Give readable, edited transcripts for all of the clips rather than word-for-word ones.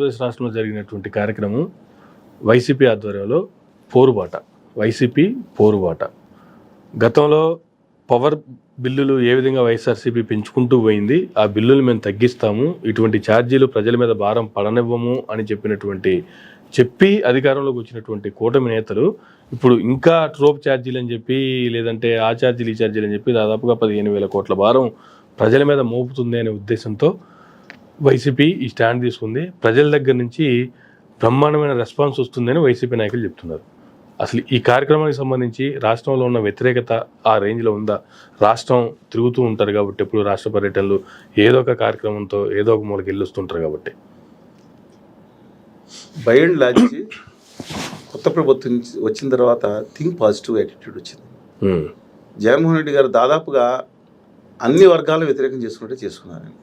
ఆంధ్రప్రదేశ్ రాష్ట్రంలో జరిగినటువంటి కార్యక్రమం వైసీపీ ఆధ్వర్యంలో వైసీపీ పోరుబాట. గతంలో పవర్ బిల్లులు ఏ విధంగా వైఎస్ఆర్సీపీ పెంచుకుంటూ పోయింది, ఆ బిల్లులు మేము తగ్గిస్తాము, ఇటువంటి ఛార్జీలు ప్రజల మీద భారం పడనివ్వము అని చెప్పి అధికారంలోకి వచ్చినటువంటి కూటమి నేతలు ఇప్పుడు ఇంకా ట్రోప్ ఛార్జీలు అని చెప్పి, లేదంటే ఆ ఛార్జీలు ఈ ఛార్జీలు అని చెప్పి దాదాపుగా 15,000 కోట్ల భారం ప్రజల మీద మోపుతుంది అనే ఉద్దేశంతో వైసీపీ ఈ స్టాండ్ తీసుకుంది. ప్రజల దగ్గర నుంచి బ్రహ్మాండమైన రెస్పాన్స్ వస్తుందని వైసీపీ నాయకులు చెప్తున్నారు. అసలు ఈ కార్యక్రమానికి సంబంధించి రాష్ట్రంలో ఉన్న వ్యతిరేకత ఆ రేంజ్లో ఉందా? రాష్ట్రం తిరుగుతూ ఉంటారు కాబట్టి, ఎప్పుడు రాష్ట్ర పర్యటనలు ఏదో ఒక కార్యక్రమంతో ఏదో ఒక మూలకి వెళ్ళొస్తుంటారు కాబట్టి. బై అండ్ లార్జ్ కొత్త ప్రభుత్వం వచ్చిన తర్వాత థింక్ పాజిటివ్ యాటిట్యూడ్ వచ్చింది. జగన్మోహన్ రెడ్డి గారు దాదాపుగా అన్ని వర్గాలు వ్యతిరేకం చేసుకున్నట్టే చేసుకున్నారండి.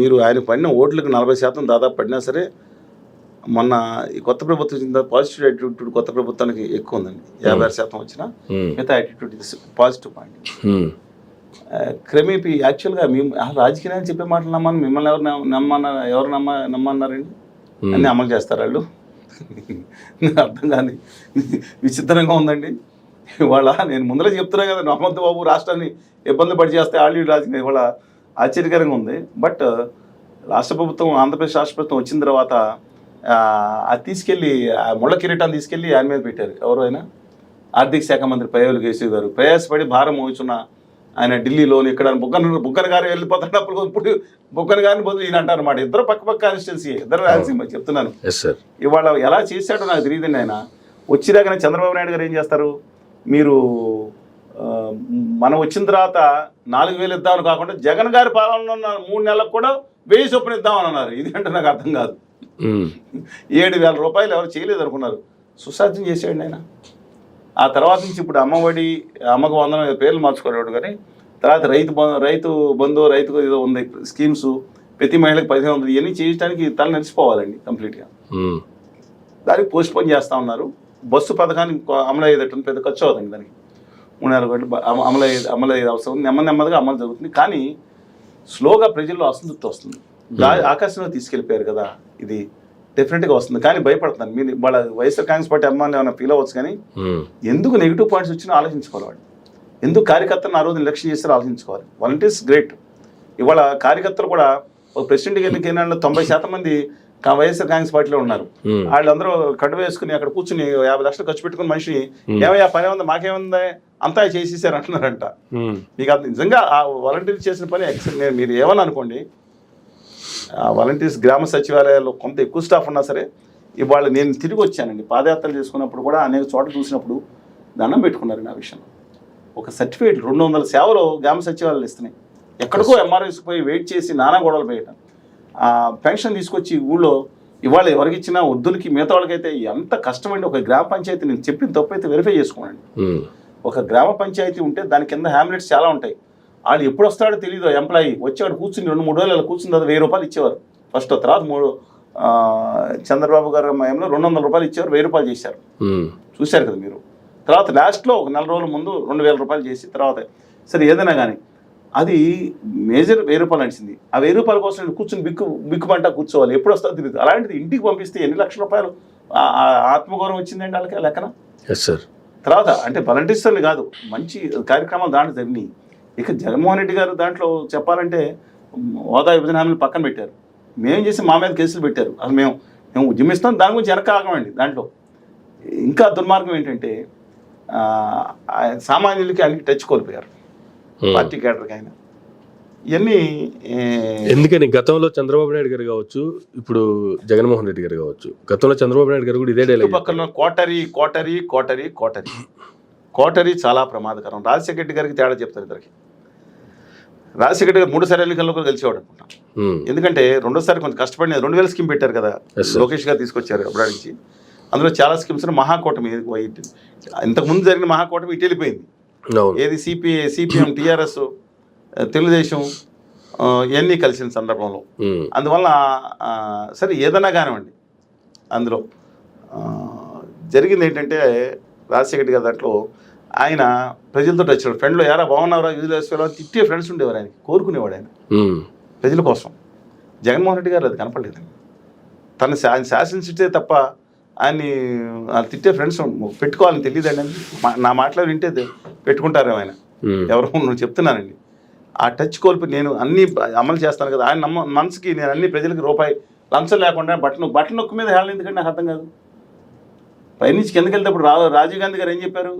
మీరు ఆయన పడిన ఓట్లకు 40% దాదాపు పడినా సరే, మొన్న ఈ కొత్త ప్రభుత్వం వచ్చిన తర్వాత పాజిటివ్ యాటిట్యూడ్ కొత్త ప్రభుత్వానికి ఎక్కువ ఉందండి. 56% వచ్చినా మిగతా యాటిట్యూడ్ పాజిటివ్ పాయింట్. క్రమేపీ యాక్చువల్గా మేము రాజకీయాన్ని చెప్పే మాటలు నమ్మను, మిమ్మల్ని ఎవరు నమ్మన్నారండి అన్నీ అమలు చేస్తారు వాళ్ళు. అర్థం కానీ విచిత్రంగా ఉందండి. ఇవాళ నేను ముందరే చెప్తున్నా కదా, నమ్మద్దు బాబు, రాష్ట్రాన్ని ఇబ్బందులు పడి చేస్తే ఆల్రెడీ రాజకీయం ఇవాళ ఆశ్చర్యకరంగా ఉంది. బట్ రాష్ట్ర ప్రభుత్వం, ఆంధ్రప్రదేశ్ రాష్ట్ర ప్రభుత్వం వచ్చిన తర్వాత అది తీసుకెళ్ళి ముళ్ళ కిరీటాన్ని తీసుకెళ్ళి ఆయన మీద పెట్టారు. ఎవరు అయినా ఆర్థిక శాఖ మంత్రి పయ్యావుల కేశవ్ గారు ప్రయాసపడి భారం మోచున్న ఆయన ఢిల్లీలోని ఇక్కడ బుగ్గన గారు వెళ్ళిపోతున్నప్పుడు ఇప్పుడు బుగ్గన గారిని బదులు ఈయన అంటారు అన్నమాట. ఇద్దరు పక్క కాన్స్టిట్యున్సీ, ఇద్దరు రాయలసీమ చెప్తున్నాను. ఇవాళ ఎలా చేశాడో నాకు తెలియదండి. ఆయన వచ్చినాకనే చంద్రబాబు నాయుడు గారు ఏం చేస్తారు, మీరు మనం వచ్చిన తర్వాత 4,000 ఇద్దామని కాకుండా జగన్ గారి పాలనలో ఉన్న 3 నెలలకు కూడా 1000 చొప్పున ఇద్దామని అన్నారు. ఇది అంటే నాకు అర్థం కాదు. 7,000 రూపాయలు ఎవరు చేయలేదు అనుకున్నారు, సుసాధ్యం చేసేయండి ఆయన. ఆ తర్వాత నుంచి ఇప్పుడు అమ్మఒడి, అమ్మకు 100 పేర్లు మార్చుకోలేడు, కానీ తర్వాత రైతు బంధు ఏదో ఉంది స్కీమ్స్, ప్రతి మహిళకి 1,500 ఇవన్నీ చేయడానికి తల నడిచిపోవాలండి కంప్లీట్గా. దానికి పోస్ట్ పోన్ చేస్తూ ఉన్నారు. బస్సు పథకానికి అమలు అయ్యేటట్టు పెద్ద ఖర్చు అవుతుంది, దానికి 3,000 కోట్లు అమలు అయ్యేది అవసరం, నెమ్మదిగా అమలు జరుగుతుంది. కానీ స్లోగా ప్రజల్లో అసంతృప్తి వస్తుంది. ఆకాశంలో తీసుకెళ్ళిపోయారు కదా, ఇది డెఫినెట్గా వస్తుంది. కానీ భయపడుతున్నాను. మీరు వాళ్ళ వైఎస్ఆర్ కాంగ్రెస్ పార్టీ అమ్మాయిని ఏమైనా ఫీల్ అవ్వచ్చు, కానీ ఎందుకు నెగిటివ్ పాయింట్స్ వచ్చినా ఆలోచించుకోవాలి వాడు. ఎందుకు కార్యకర్తలను ఆ రోజు నిర్లక్ష్యం చేస్తారో ఆలోచించుకోవాలి. Volunteers great. ఇవాళ కార్యకర్తలు కూడా ఒక ప్రెసిడెంట్కి ఎన్నికైనా 90% మంది వైఎస్ఆర్ కాంగ్రెస్ పార్టీలో ఉన్నారు. వాళ్ళందరూ కట్టు వేసుకుని అక్కడ కూర్చుని 50 లక్షలు ఖర్చు పెట్టుకుని మనిషి ఏమయ్యా పని ఉంది మాకేముంది అంతా చేసేసారు అంటున్నారంట. మీకు అది నిజంగా ఆ వాలంటీర్ చేసిన పని ఎక్సలెంట్. మీరు ఏమని అనుకోండి, వాలంటీర్స్ గ్రామ సచివాలయాల్లో కొంత ఎక్కువ స్టాఫ్ ఉన్నా సరే, ఇవాళ నేను తిరిగి వచ్చానండి పాదయాత్రలు చేసుకున్నప్పుడు కూడా అనేక చోట చూసినప్పుడు దండం పెట్టుకున్నారు నా విషయంలో. ఒక సర్టిఫికేట్ 200 సేవలు గ్రామ సచివాలయాలు ఇస్తున్నాయి. ఎక్కడికో ఎంఆర్ఓస్ పోయి వెయిట్ చేసి నానా గొడవలు వేయటం. పెన్షన్ తీసుకొచ్చి ఊళ్ళో ఇవాళ ఎవరికి ఇచ్చినా వద్దులకి మిగతా వాళ్ళకైతే ఎంత కష్టమండి. ఒక గ్రామ పంచాయతీ, నేను చెప్పిన తప్పు అయితే వెరిఫై చేసుకోండి. ఒక గ్రామ పంచాయతీ ఉంటే దాని కింద హ్యామ్లెట్స్ చాలా ఉంటాయి. వాళ్ళు ఎప్పుడు వస్తాడో తెలియదు. ఎంప్లాయీ వచ్చేవాడు కూర్చుని 2-3 రోజులు కూర్చుని తర్వాత 1000 రూపాయలు ఇచ్చేవారు ఫస్ట్. తర్వాత చంద్రబాబు గారు మయంలో 200 రూపాయలు ఇచ్చేవారు, 1000 రూపాయలు చేశారు. చూశారు కదా మీరు. తర్వాత లాస్ట్లో ఒక 4 రోజుల ముందు 2,000 రూపాయలు చేసి తర్వాత సరే ఏదైనా కానీ అది మేజర్ 1000 రూపాయలు నడిచింది. ఆ 1000 రూపాయల కోసం కూర్చుని బిక్కుమంటా కూర్చోవాలి, ఎప్పుడు వస్తుందో తెలియదు. అలాంటిది ఇంటికి పంపిస్తే ఎన్ని లక్షల రూపాయలు ఆత్మగౌరవం వచ్చిందండి వాళ్ళకి లెక్కన. తర్వాత అంటే వాలంటీర్స్ అని కాదు, మంచి కార్యక్రమాలు దాంట్లో జరిగినాయి. ఇక జగన్మోహన్ రెడ్డి గారు దాంట్లో చెప్పాలంటే హోదా విభజన హామీలు పక్కన పెట్టారు. మేము చేసి మా మీద కేసులు పెట్టారు. అసలు మేము ఉద్యమిస్తాం, దాని గురించి వెనక ఆగమండి. దాంట్లో ఇంకా దుర్మార్గం ఏంటంటే సామాన్యులకి అన్ని టచ్ కోల్పోయారు, పార్టీ కేడర్కి అయినా. ఇవన్నీ ఎందుకని గతంలో చంద్రబాబు నాయుడు గారు కావచ్చు, ఇప్పుడు జగన్మోహన్ రెడ్డి గారు కావచ్చు, గతంలో చంద్రబాబు నాయుడు గారు కూడా ఇదే డైలాగ్ పక్కన కోటరీ చాలా ప్రమాదకరం. రాజశేఖర రెడ్డి గారికి తేడా చెప్తారు ఇద్దరికి. రాజశేఖర రెడ్డి గారు 3 సార్లు ఎన్నికల్లో కూడా గెలిచేవాడు అనుకుంటా. ఎందుకంటే రెండోసారి కొంచెం కష్టపడిన 2000 స్కీమ్ పెట్టారు కదా, లోకేష్ గారు తీసుకొచ్చారు అప్పుడు నుంచి. అందులో చాలా స్కీమ్స్ మహాకూటమి, ఇంతకుముందు జరిగిన మహాకూటమి ఇటు వెళ్ళిపోయింది. ఏది సిపిఎం టీఆర్ఎస్ తెలుగుదేశం ఇవన్నీ కలిసిన సందర్భంలో. అందువల్ల సరే ఏదైనా కానివ్వండి, అందులో జరిగింది ఏంటంటే రాజశేఖర రెడ్డి గారి దాంట్లో ఆయన ప్రజలతో వచ్చాడు. ఫ్రెండ్లో ఎలా బాగున్నారా యూజ్ వేసుకోవాలి తిట్టే ఫ్రెండ్స్ ఉండేవారు, ఆయనకి కోరుకునేవాడు ఆయన ప్రజల కోసం. జగన్మోహన్ రెడ్డి గారు అది కనపడలేదు. ఆయన శాసించితే తప్ప ఆయన్ని తిట్టే ఫ్రెండ్స్ పెట్టుకోవాలని తెలియదండి అని నా మాటలో వింటే పెట్టుకుంటారు ఆయన. ఎవరో నువ్వు చెప్తున్నానండి. ఆ టచ్ కోల్పోయి నేను అన్నీ అమలు చేస్తాను కదా, ఆయన మనసుకి నేను అన్ని ప్రజలకి రూపాయి లంచం లేకుండా బట్టలు నొక్కు మీద హేళన ఎందుకంటే నాకు అర్థం కాదు. పైనుంచి కిందకి వెళ్తేప్పుడు రాజీవ్ గాంధీ గారు ఏం చెప్పారు,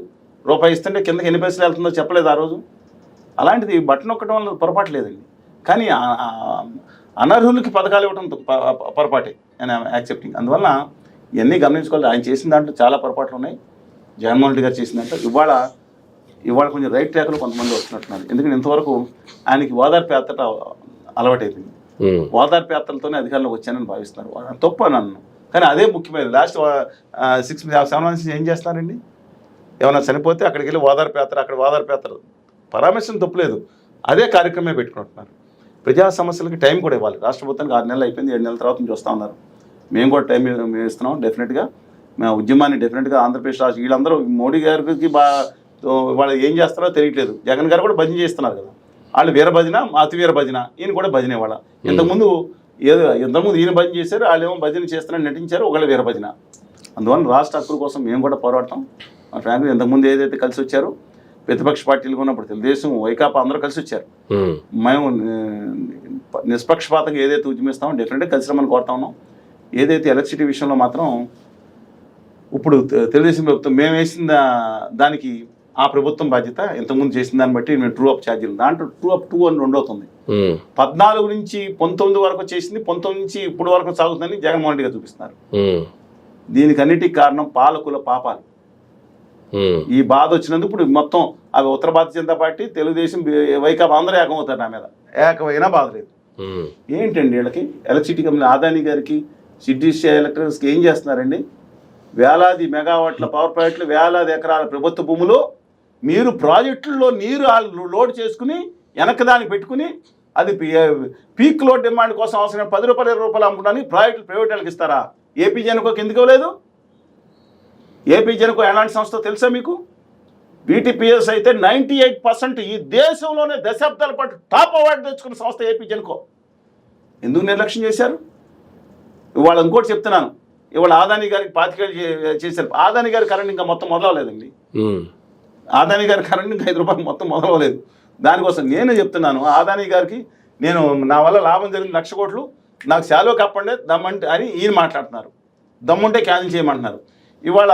రూపాయి ఇస్తుంటే కిందకి ఎన్ని పైసలు వెళ్తుందో చెప్పలేదు ఆ రోజు. అలాంటిది బట్టలు నొక్కడం వల్ల పొరపాటు లేదండి, కానీ అనర్హులకి పథకాలు ఇవ్వడం పొరపాటే అని యాక్సెప్టింగ్. అందువల్ల ఇవన్నీ గమనించుకోవాలి. ఆయన చేసిన దాంట్లో చాలా పొరపాట్లు ఉన్నాయి. జగన్మోహన్ రెడ్డి గారు చేసిన దాంట్లో ఇవాళ కొంచెం రైట్ ట్రాక్లో కొంతమంది వస్తున్నట్టున్నారు. ఎందుకంటే ఇంతవరకు ఆయనకి ఓదార్పు యాత్ర అలవాటైపోయింది. ఓదార్పు యాత్రలతోనే అధికారంలోకి వచ్చానని భావిస్తున్నారు. తప్పు నన్ను, కానీ అదే ముఖ్యమైనది. లాస్ట్ 6-7 months ఏం చేస్తారండి, ఏమైనా చనిపోతే అక్కడికి వెళ్ళి ఓదార్పు యాత్ర, అక్కడ ఓదార్పు యాత్ర పరామర్శం తప్పులేదు, అదే కార్యక్రమే పెట్టుకుంటున్నారు. ప్రజా సమస్యలకి టైం కూడా ఇవ్వాలి. రాష్ట్ర ప్రభుత్వానికి 6 నెలలు అయిపోయింది, 7 నెలల తర్వాత నుంచి వస్తూ ఉన్నారు. మేము కూడా టైం ఇస్తున్నాం. డెఫినెట్గా మా ఉద్యమాన్ని డెఫినెట్గా ఆంధ్రప్రదేశ్ రాష్ట్ర వీళ్ళందరూ మోడీ గారికి వాళ్ళు ఏం చేస్తారో తెలియట్లేదు. జగన్ గారు కూడా భజన చేస్తున్నారు కదా, వాళ్ళు వీర భజన, అతి వీర భజన, ఈయన కూడా భజనే. వాళ్ళ ఇంతకుముందు ఈయన భజన చేశారు, వాళ్ళు ఏమో భజన చేస్తున్నారని నటించారు, ఒకళ్ళు వీర భజన. అందువల్ల రాష్ట్ర హక్కుల కోసం మేము కూడా పోరాడతాం. మా ఫ్యామిలీ ఇంతకుముందు ఏదైతే కలిసి వచ్చారో ప్రతిపక్ష పార్టీలు ఉన్నప్పుడు తెలుగుదేశం, వైకాపా అందరూ కలిసి వచ్చారు. మేము నిష్పక్షపాతంగా ఏదైతే ఉద్యమిస్తామో డెఫినెట్గా కలిసి రమ్మని కోరుతా ఉన్నాం. ఏదైతే ఎలక్ట్రిసిటీ విషయంలో మాత్రం ఇప్పుడు తెలుగుదేశం ప్రభుత్వం మేము వేసిన దానికి ఆ ప్రభుత్వం బాధ్యత, ఇంతకుముందు చేసిన దాన్ని బట్టి మేము ట్రూ అప్ ఛార్జీలు, దాంట్లో ట్రూ అప్ 2 అని 2 అవుతుంది. 14 నుంచి 19 వరకు చేసింది, 19 నుంచి ఇప్పుడు వరకు సాగుతుందని జగన్మోహన్ రెడ్డి గారు చూపిస్తున్నారు. దీనికి అన్నిటికీ కారణం పాలకుల పాపాలు. ఈ బాధ వచ్చినందుకు ఇప్పుడు మొత్తం అవి ఉత్తర భారతీయ జనతా పార్టీ, తెలుగుదేశం, వైకాపా అందరూ ఏకమవుతారు. నా మీద ఏకమైనా బాధ లేదు. ఏంటండి వీళ్ళకి ఎలక్ట్రిసిటీ కంపెనీ అదానీ గారికి, సిటీసీ ఎలక్ట్రికల్స్కి ఏం చేస్తున్నారండి? వేలాది మెగావాట్ల పవర్ ప్రాజెక్టులు, వేలాది ఎకరాల ప్రభుత్వ భూములు మీరు ప్రాజెక్టుల్లో నీరు లోడ్ చేసుకుని వెనక దాన్ని పెట్టుకుని అది పీక్ లోడ్ డిమాండ్ కోసం అవసరం 10 రూపాయలు 20 రూపాయలు అమ్ముకోవడానికి ప్రాజెక్టులు ప్రైవేట్ వాళ్ళకి ఇస్తారా? ఏపీ జెన్కోకి ఎందుకు ఇవ్వలేదు? ఏపీ జెన్కో ఎలాంటి సంస్థ తెలుసా మీకు? బీటీపీఎస్ అయితే 98% ఈ దేశంలోనే దశాబ్దాల పాటు టాప్ అవార్డు తెచ్చుకున్న సంస్థ ఏపీ జెన్కో. ఎందుకు నిర్లక్ష్యం చేశారు? ఇవాళ ఇంకోటి చెప్తున్నాను, ఇవాళ ఆదానీ గారికి 25 చేశారు. ఆదానీ గారి కరెంట్ ఇంకా మొత్తం మొదలవలేదండి. ఆదానీ గారి కరెంట్ ఇంకా 5 రూపాయలు మొత్తం మొదలవలేదు. దానికోసం నేనే చెప్తున్నాను, ఆదానీ గారికి నేను నా వల్ల లాభం జరిగిన 1,00,000 కోట్లు నాకు శాలో కప్పండి దమ్మంటే అని ఈయన మాట్లాడుతున్నారు. దమ్ముంటే క్యాన్సిల్ చేయమంటున్నారు. ఇవాళ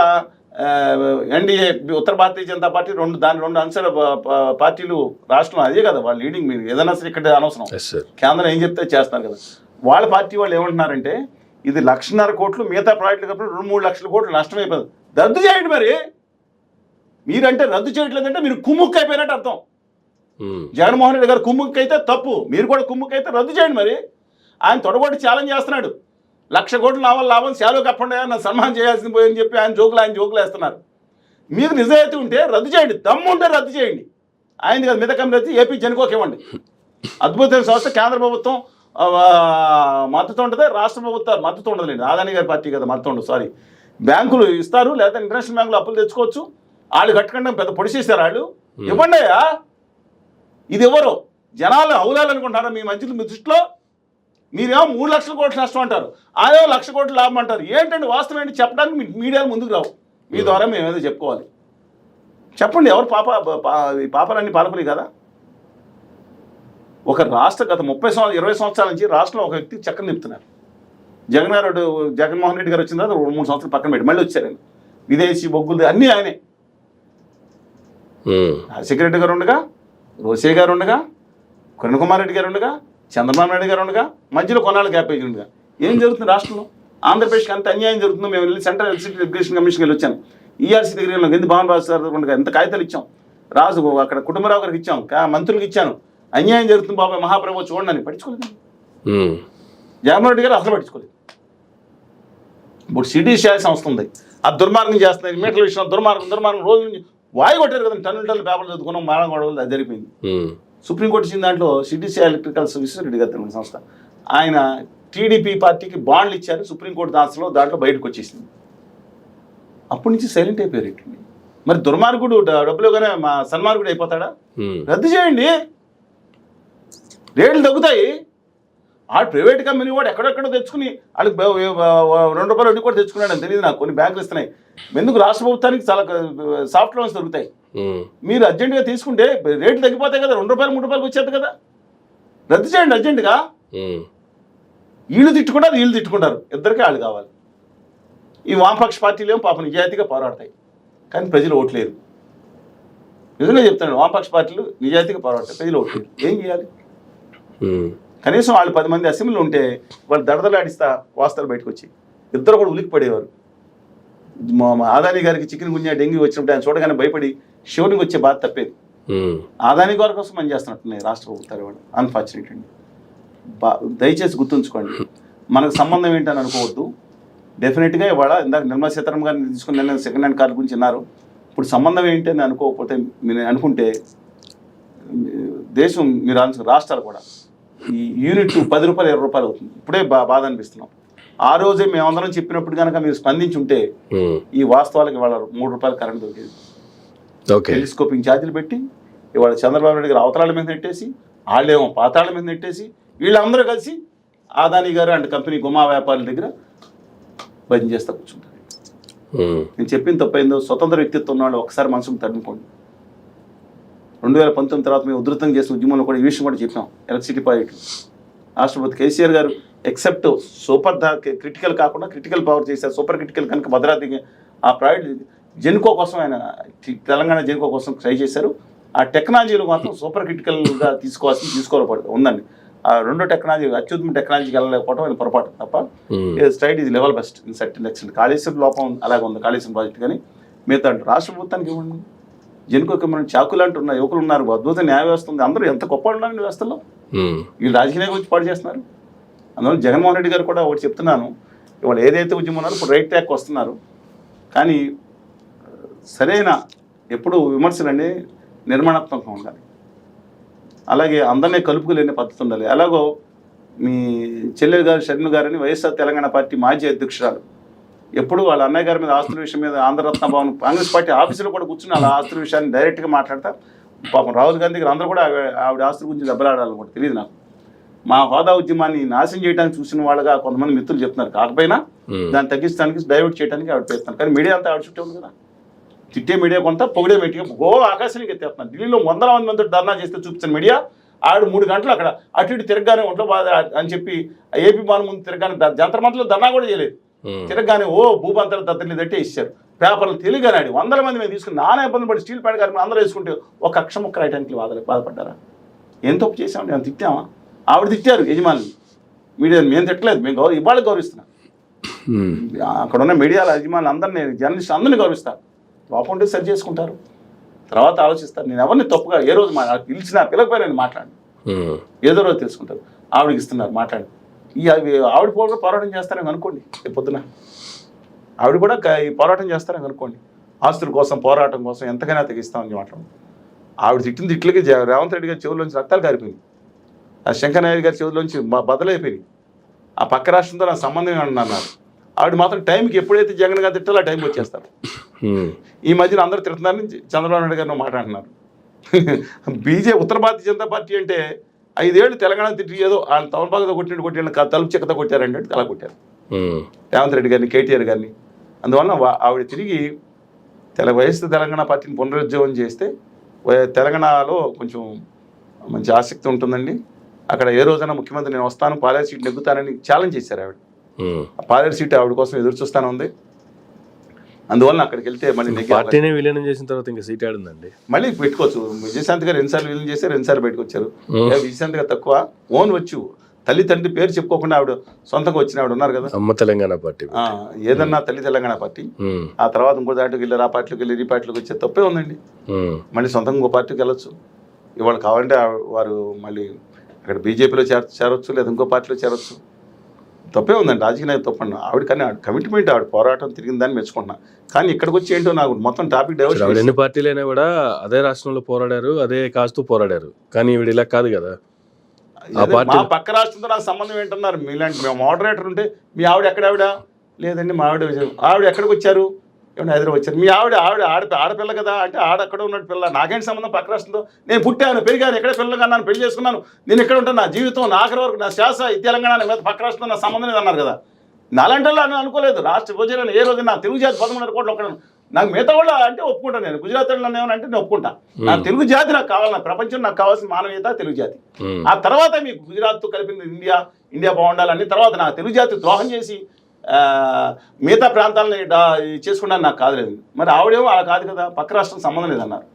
ఎన్డీఏ, ఉత్తర భారతీయ జనతా పార్టీ, దాని రెండు అంశాల పార్టీలు రాష్ట్రం అదే కదా వాళ్ళు లీడింగ్. మీరు ఏదైనా సరే ఇక్కడ అనవసరం, కేంద్రం ఏం చెప్తే చేస్తున్నారు కదా. వాళ్ళ పార్టీ వాళ్ళు ఏమంటున్నారంటే ఇది 1,50,000 కోట్లు, మిగతా ప్రాజెక్టులు కాబట్టి 2-3 లక్షల కోట్లు నష్టమైపోయింది, రద్దు చేయండి. మరి మీరంటే రద్దు చేయట్లేదంటే మీరు కుమ్ముక్కు అయిపోయినట్టు అర్థం. జగన్మోహన్ రెడ్డి గారు కుమ్ముక్కు అయితే తప్పు, మీరు కూడా కుమ్ముక్కు అయితే రద్దు చేయండి. మరి ఆయన తొడగొట్టి ఛాలెంజ్ చేస్తున్నాడు, 1,00,000 కోట్లు లాభం శాలో కప్పండి, నా సన్మానం చేయాల్సింది పోయని చెప్పి ఆయన జోకులు వేస్తున్నారు. మీకు నిజమైతే ఉంటే రద్దు చేయండి, దమ్ము ఉంటే రద్దు చేయండి. ఆయనది కదా మిగతా రద్దు, ఏపీ జెన్కోకి ఇవ్వండి. అద్భుతమైన సంస్థ, కేంద్ర ప్రభుత్వం మద్దతు ఉంటుంది, రాష్ట్ర ప్రభుత్వం మద్దతు ఉండదులేండి. ఆదానీ గారి పార్టీ కదా మద్దతు ఉండదు, సారీ. బ్యాంకులు ఇస్తారు, లేదా ఇంటర్నేషనల్ బ్యాంకులు అప్పులు తెచ్చుకోవచ్చు. వాళ్ళు కట్టకుండా పెద్ద పొడిచేస్తారు వాళ్ళు. ఇవ్వండి అయ్యా. ఇది ఎవరు జనాలు అవులాలనుకుంటారా మీ మంచి మీ దృష్టిలో? మీరేమో 3 లక్షల కోట్లు నష్టం అంటారు, ఆయో 1,00,000 కోట్లు లాభం అంటారు. ఏంటండి వాస్తవం ఏంటి చెప్పడానికి మీడియాలు ముందుకు రావు. మీ ద్వారా మేము ఏదో చెప్పుకోవాలి. చెప్పండి, ఎవరు పాపాలన్నీ పాలకులే కదా. ఒక రాష్ట్ర గత 20 సంవత్సరాల నుంచి రాష్ట్రంలో ఒక వ్యక్తి చక్రం నింపుతున్నారు. జగన్మోహన్ రెడ్డి గారు వచ్చిన తర్వాత 2-3 సంవత్సరాలు పక్కన పెట్టి మళ్ళీ వచ్చారండి. విదేశీ బొగ్గులు అన్నీ ఆయనే. సెక్రటరీ గారు ఉండగా, రోసే గారు ఉండగా, కిరణ్ కుమార్ రెడ్డి గారు ఉండగా, చంద్రబాబు నాయుడు గారు ఉండగా, మధ్యలో కొన్నాళ్ళు గ్యాపేజ్ ఉండగా ఏం జరుగుతుంది రాష్ట్రంలో? ఆంధ్రప్రదేశ్కి అంత అన్యాయం జరుగుతుందో మేము వెళ్ళి సెంట్రల్ ఎలక్ట్రిసిటీ రెగ్యులేషన్ కమిషన్కి వెళ్ళి వచ్చాను. ఈఆర్సీ దగ్గర వెళ్ళాం, ఎందుకు భవన్ రాజు గారు ఉండగా ఎంత కాగితాలు ఇచ్చాం, రాజు అక్కడ కుటుంబరావు గారికి ఇచ్చాం, మంత్రులకు ఇచ్చాను. అన్యాయం జరుగుతుంది బాబాయ్ మహాప్రభు చూడండి అని పట్టించుకోలేదు. జగన్మోహన్ రెడ్డి గారు అసలు పట్టించుకోలేదు. ఇప్పుడు సిటీసీ సంస్థ ఉంది, ఆ దుర్మార్గం చేస్తుంది. మీటర్ల విషయంలో దుర్మార్గం రోజు నుంచి వాయి కొట్టారు కదా, టన్నుల పేపర్లు చదువుకున్నాం, మానవ గొడవలు అది జరిగిపోయింది. సుప్రీంకోర్టు ఇచ్చిన దాంట్లో సిటీసీ ఎలక్ట్రికల్స్ విశ్వరెడ్డి గారు సంస్థ, ఆయన టీడీపీ పార్టీకి బాండ్లు ఇచ్చారు. సుప్రీంకోర్టు దాంట్లో బయటకు వచ్చేసింది. అప్పటి నుంచి సైలెంట్ అయిపోయారు. మరి దుర్మార్గుడు డబ్బులుగానే మా సన్మార్గుడు అయిపోతాడా? రద్దు చేయండి, రేట్లు తగ్గుతాయి. ఆ ప్రైవేట్ కంపెనీ కూడా ఎక్కడెక్కడో తెచ్చుకుని వాళ్ళకి ₹2 వడ్డీ కూడా తెచ్చుకున్నాడు అని తెలియదు నాకు. కొన్ని బ్యాంకులు ఇస్తున్నాయి. ఎందుకు రాష్ట్ర ప్రభుత్వానికి చాలా సాఫ్ట్ లోన్స్ దొరుకుతాయి. మీరు అర్జెంటుగా తీసుకుంటే రేట్లు తగ్గిపోతాయి కదా, ₹2 ₹3 వచ్చేది కదా. రద్దు చేయండి అర్జెంటుగా. వీళ్ళు తిట్టుకుంటారు, ఇద్దరికి వాళ్ళు కావాలి. ఈ వామపక్ష పార్టీలు ఏమో పాపం నిజాయితీగా పోరాడతాయి, కానీ ప్రజలు ఓట్లేరు. నిజంగా చెప్తాను, వామపక్ష పార్టీలు నిజాయితీగా పోరాడతాయి, ప్రజలు ఓట్లేరు. ఏం చేయాలి? కనీసం వాళ్ళు 10 మంది అసెంబ్లీలో ఉంటే వాళ్ళు దడదలాడిస్తా వాస్తవాలు బయటకు వచ్చి ఇద్దరు కూడా ఉలికి పడేవారు. ఆదాని గారికి చికెన్ గున్యా డెంగ్యూ వచ్చినప్పుడు ఆయన చూడగానే భయపడి షివరింగ్ వచ్చే బాధ తప్పేది. ఆదాని గారి కోసం పని చేస్తున్నట్టున్నాయి రాష్ట్ర ప్రభుత్వాలు వాళ్ళు. అన్ఫార్చునేట్ అండి. దయచేసి గుర్తుంచుకోండి, మనకు సంబంధం ఏంటని అనుకోవద్దు. డెఫినెట్గా ఇవాళ ఇందాక నిర్మలా సీతారామన్ గారిని తీసుకుని సెకండ్ హ్యాండ్ కార్డు గురించి అన్నారు. ఇప్పుడు సంబంధం ఏంటి అని అనుకోకపోతే మీరు అనుకుంటే దేశం మీరు రాష్ట్రాలు కూడా ఈ యూనిట్ ₹10 ₹20 అవుతుంది. ఇప్పుడే బాధ అనిపిస్తున్నాం. ఆ రోజే మేమందరం చెప్పినప్పుడు కనుక మీరు స్పందించుంటే ఈ వాస్తవాలకు ఇవాళ ₹3 కరెంట్ దొరికేది. టెలిస్కోపింగ్ ఛార్జీలు పెట్టి ఇవాళ చంద్రబాబు నాయుడు గారు అవతరాల మీద నెట్టేసి, వాళ్ళేమో పాతాళ మీద నెట్టేసి, వీళ్ళందరూ కలిసి ఆదాని గారు అండ్ కంపెనీ గుమా వ్యాపారుల దగ్గర భజన చేస్తా కూర్చుంటారు. నేను చెప్పింది తప్పైందో స్వతంత్ర వ్యక్తిత్వం ఉన్నాడు ఒకసారి మనసుకు తడుముకోండి. 2019 తర్వాత మేము ఉధృతం చేసిన ఉద్యమంలో కూడా ఈ విషయం కూడా చెప్పాం. ఎలక్ట్రిసిటీ ప్రాజెక్టు రాష్ట్రపతి కేసీఆర్ గారు ఎక్సెప్ట్ సూపర్ క్రిటికల్ కాకుండా క్రిటికల్ పవర్ చేశారు. సూపర్ క్రిటికల్ కనుక భద్రాద్రి ఆ ప్రాజెక్ట్ జెన్కో కోసం ఆయన తెలంగాణ జెన్కో కోసం ట్రై చేశారు. ఆ టెక్నాలజీలు మాత్రం సూపర్ క్రిటికల్గా తీసుకోవాలి ఉందండి. ఆ రెండో టెక్నాలజీ అత్యుత్తమ టెక్నాలజీకి వెళ్ళలేకపోవడం ఆయన పొరపాటు తప్ప. స్ట్రైట్ ఇది level best in certain extent. Kaleshwaram లోపం అలాగే ఉంది, కాళేశ్వరం ప్రాజెక్ట్. కానీ మిగతా రాష్ట్ర ప్రభుత్వానికి ఇవ్వండి. జెన్కోకి మనం చాకులు అంటున్న యువకులు ఉన్నారు, అద్భుత న్యాయ వ్యవస్థ ఉంది, అందరూ ఎంత గొప్ప ఉన్నారండి వ్యవస్థలో. వీళ్ళు రాజకీయ గురించి పాటు చేస్తున్నారు. అందువల్ల జగన్మోహన్ రెడ్డి గారు కూడా ఒకటి చెప్తున్నాను, ఇవాళ ఏదైతే ఉద్యమం ఉన్నారో ఇప్పుడు రైట్ ట్రాక్ వస్తున్నారు. కానీ సరైన ఎప్పుడు విమర్శలండి నిర్మాణాత్మకంగా ఉండాలి. అలాగే అందరినీ కలుపుకులేని పద్ధతి ఉండాలి. అలాగో మీ చెల్లెలు గారు షర్మిల గారని వైఎస్ఆర్ తెలంగాణ పార్టీ మాజీ అధ్యక్షురాలు ఎప్పుడు వాళ్ళ అన్నయ్య గారి మీద ఆస్తుల విషయం మీద ఆంధ్రరత్న భవన్ కాంగ్రెస్ పార్టీ ఆఫీసులో కూడా కూర్చుని అలా ఆస్తుల విషయాన్ని డైరెక్ట్గా మాట్లాడతా. పాపం రాహుల్ గాంధీ గారు అందరూ కూడా ఆవిడ ఆస్తుల గురించి దెబ్బలాడాలని కూడా తెలియదు నాకు. మా హోదా ఉద్యమాన్ని నాశనం చేయడానికి చూసిన వాళ్ళగా కొంతమంది మిత్రులు చెప్తున్నారు. కాకపోయినా దాన్ని తగ్గించడానికి డైవర్ట్ చేయడానికి ఆవిడ ప్రయత్నం. కానీ మీడియా అంతా ఆవిడ చుట్టే ఉంది కదా. తిట్టే మీడియా కొంత, పొగిడే మీడియా ఆకాశానికి ఎత్తేస్తున్నారు. ఢిల్లీలో 100 మంది ధర్నా చేస్తే చూపించిన మీడియా ఆవిడ 3 గంటలు అక్కడ అటు ఇటు తిరగగానే ఒంట్లో బాధ అని చెప్పి ఏపీ భవన్ ముందు తిరగగానే జంతర్ మంత్రులు ధర్నా కూడా చేయలేదు. తిరగగానే భూబంతలు దత్తని దట్టే ఇచ్చారు. పేపర్లు తెలియగానే 100 మంది మేము తీసుకుని నానా ఇబ్బంది పడి స్టీల్ ప్లాంట్ గారు అందరూ వేసుకుంటే ఒక అక్ష ముక్క రాయడానికి బాధపడ్డారా? ఏం తప్పు చేసామండి? మేము తిట్టామా? ఆవిడ తిట్టారు యజమానులు. మీడియా మేము తిట్టలేదు, మేము ఇవాళ గౌరవిస్తున్నాం. అక్కడ ఉన్న మీడియాల యజమానులు అందరినీ, జర్నలిస్ట్ అందరినీ గౌరవిస్తారు. లోపం ఉంటే సరి చేసుకుంటారు, తర్వాత ఆలోచిస్తారు. నేను ఎవరిని తప్పుగా ఏ రోజు పిలిచినా పిలకపోయినా నేను మాట్లాడి ఏదో రోజు తెలుసుకుంటారు. ఆవిడకి ఇస్తున్నారు మాట్లాడి. ఆవిడ కూడా పోరాటం చేస్తారని అనుకోండి. పొద్దున ఆవిడ కూడా ఈ పోరాటం చేస్తారని అనుకోండి. ఆస్తుల కోసం పోరాటం కోసం ఎంతకైనా తెగిస్తామని మాట్లాడు. ఆవిడ తిట్టిన తిట్లకి రేవంత్ రెడ్డి గారి చెవుల్లోంచి రక్తాలు కారిపోయింది. ఆ శంకర్ నాయుడు గారి చెవుల్లోంచి బదలైపోయింది. ఆ పక్క రాష్ట్రంతో నాకు సంబంధం ఏమన్నా అన్నారు. ఆవిడ మాత్రం టైంకి ఎప్పుడైతే జగన్ గారు తిట్టాలో ఆ టైంకి వచ్చేస్తారు. ఈ మధ్యన అందరూ తిడుతున్నారని చంద్రబాబు నాయుడు గారు మాట్లాడుతున్నారు. ఉత్తర భారతీయ జనతా పార్టీ అంటే 5 ఏళ్ళు తెలంగాణ తిట్టి ఏదో ఆయన తమలపాకుతో కొట్టిన తలుపు చెక్కతో కొట్టారంటే అలా కొట్టారు రేవంత్ రెడ్డి గారిని, కేటీఆర్ గారిని. అందువల్ల ఆవిడ తిరిగి వైఎస్ఆర్ తెలంగాణ పార్టీని పునరుజ్జీవం చేస్తే తెలంగాణలో కొంచెం మంచి ఆసక్తి ఉంటుందండి. అక్కడ ఏ రోజైనా ముఖ్యమంత్రి నేను వస్తాను, పాలేరు సీట్ నెగ్గుతానని ఛాలెంజ్ చేశారు ఆవిడ. ఆ పాలేరు సీట్ ఆవిడ కోసం ఎదురు చూస్తానే ఉంది. అందువల్ల అక్కడికి వెళ్తే మళ్ళీ పార్టీని విలీనం చేసిన తర్వాత ఇంకా సీట్ ఆడిందండి, మళ్ళీ పెట్టుకోవచ్చు. విజయశాంతి గారు 2 సార్లు విలీనం చేశారు, 2 సార్లు బయటకు వచ్చారు. విజయశాంతి గారు తక్కువ ఓన్ వచ్చు, తల్లి తండ్రి పేరు చెప్పుకోకుండా ఆవిడ సొంతంగా వచ్చిన ఆవిడ ఉన్నారు కదా, అమ్మ తెలంగాణ పార్టీ. ఏదన్నా తల్లి తెలంగాణ పార్టీ. ఆ తర్వాత ఇంకో దాటికి వెళ్ళారు, ఆ పార్టీకి వెళ్ళి ఈ పార్టీలోకి వచ్చే తప్పే ఉందండి. మళ్ళీ సొంతంగా ఇంకో పార్టీకి వెళ్ళొచ్చు. ఇవాళ కావాలంటే వారు మళ్ళీ అక్కడ బీజేపీలో చేరొచ్చు, లేదా ఇంకో పార్టీలో చేరొచ్చు. తప్పే ఉందండి, రాజకీయ తప్పండి. ఆవిడ కానీ ఆవిడ కమిట్మెంట్, ఆవిడ పోరాటం తిరిగిన దాన్ని మెచ్చుకుంటున్నా. కానీ ఇక్కడికి వచ్చి ఏంటో నాకు మొత్తం టాపిక్ డైవర్షన్. ఎన్ని పార్టీలైనా కూడా అదే రాష్ట్రంలో పోరాడారు, అదే కాస్తూ పోరాడారు. కానీ ఈవిడ ఇలా కాదు కదా. మా పక్క రాష్ట్రంతో నాకు సంబంధం ఏంటన్నారు. మీలాంటి మేము మోడరేటర్ ఉంటే మీ ఆవిడ ఎక్కడావిడ లేదండి, మా ఆవిడ ఎక్కడికి వచ్చారు, ఏమన్నా హైదరాబాద్ వచ్చారు మీ ఆడపిల్ల కదా అంటే అక్కడ ఉన్నట్టు పిల్ల నాకేంటి సంబంధం పక్క రాష్ట్రంతో నేను పుట్టాను పెరిగాను ఎక్కడ పిల్లలు కన్నాను పెళ్లి చేసుకున్నాను నేను ఎక్కడ ఉంటాను నా జీవితం నా ఆఖరి వరకు నా శ్వాస ఈ తెలంగాణ మీద పక్క రాష్ట్రంతో నా సంబంధం లేదన్నారు కదా నాలంటే అని అనుకోలేదు రాష్ట్ర విభజన ఏ రోజు నా తెలుగు జాతి 13 కోట్లు ఒక్కడ నాకు మిగతా కూడా అంటే ఒప్పుకుంటాను నేను గుజరాత్ ఏమన్నా అంటే నేను ఒప్పుకుంటా నా తెలుగు జాతి నాకు కావాలి నా ప్రపంచం నాకు కావాల్సిన మానవీయత తెలుగు జాతి ఆ తర్వాత మీకు గుజరాత్తో కలిపింది ఇండియా బాగుండాలని తర్వాత నా తెలుగు జాతి ద్రోహం చేసి మిగతా ప్రాంతాలని చేసుకున్నాను నాకు కాదులేదు మరి ఆవిడేమో అలా కాదు కదా పక్క రాష్ట్రం సంబంధం లేదన్నారు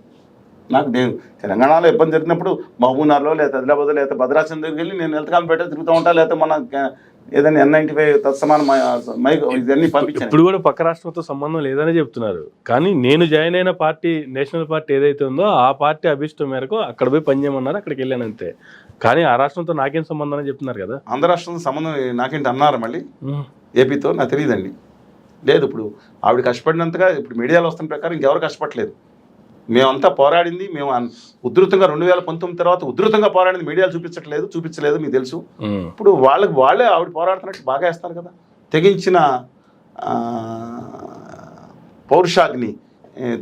నాకు నేను తెలంగాణలో ఇబ్బంది జరిగినప్పుడు మహబూబ్నగర్లో లేదా ఆదిలాబాద్లో లేదా భద్రాచలం దగ్గరికి వెళ్ళి నేను ఎంతకాలం పెట్టే తిరుగుతూ ఉంటా లేకపోతే మన ఏదైనా N95 తత్సమాన ఇవన్నీ పంపించాను ఇప్పుడు కూడా పక్క రాష్ట్రంతో సంబంధం లేదని చెప్తున్నారు కానీ నేను జాయిన్ అయిన పార్టీ నేషనల్ పార్టీ ఏదైతే ఉందో ఆ పార్టీ అభిష్టం మేరకు అక్కడ పోయి పనిచేయమన్నారు అక్కడికి వెళ్ళాను అంతే కానీ ఆ రాష్ట్రంతో నాకేం సంబంధం అని చెప్తున్నారు కదా ఆంధ్ర రాష్ట్రంతో సంబంధం నాకేంటి అన్నారు మళ్ళీ ఏపీతో నాకు తెలియదండి లేదు ఇప్పుడు ఆవిడ కష్టపడినంతగా ఇప్పుడు మీడియాలో వస్తున్న ప్రకారం ఇంకెవరు కష్టపడలేదు మేమంతా పోరాడింది మేము ఉధృతంగా 2019 తర్వాత ఉధృతంగా పోరాడింది మీడియాలు చూపించలేదు మీకు తెలుసు ఇప్పుడు వాళ్ళే ఆవిడ పోరాడుతున్నట్టు బాగా వేస్తారు కదా తెగించిన పౌరుషాగ్ని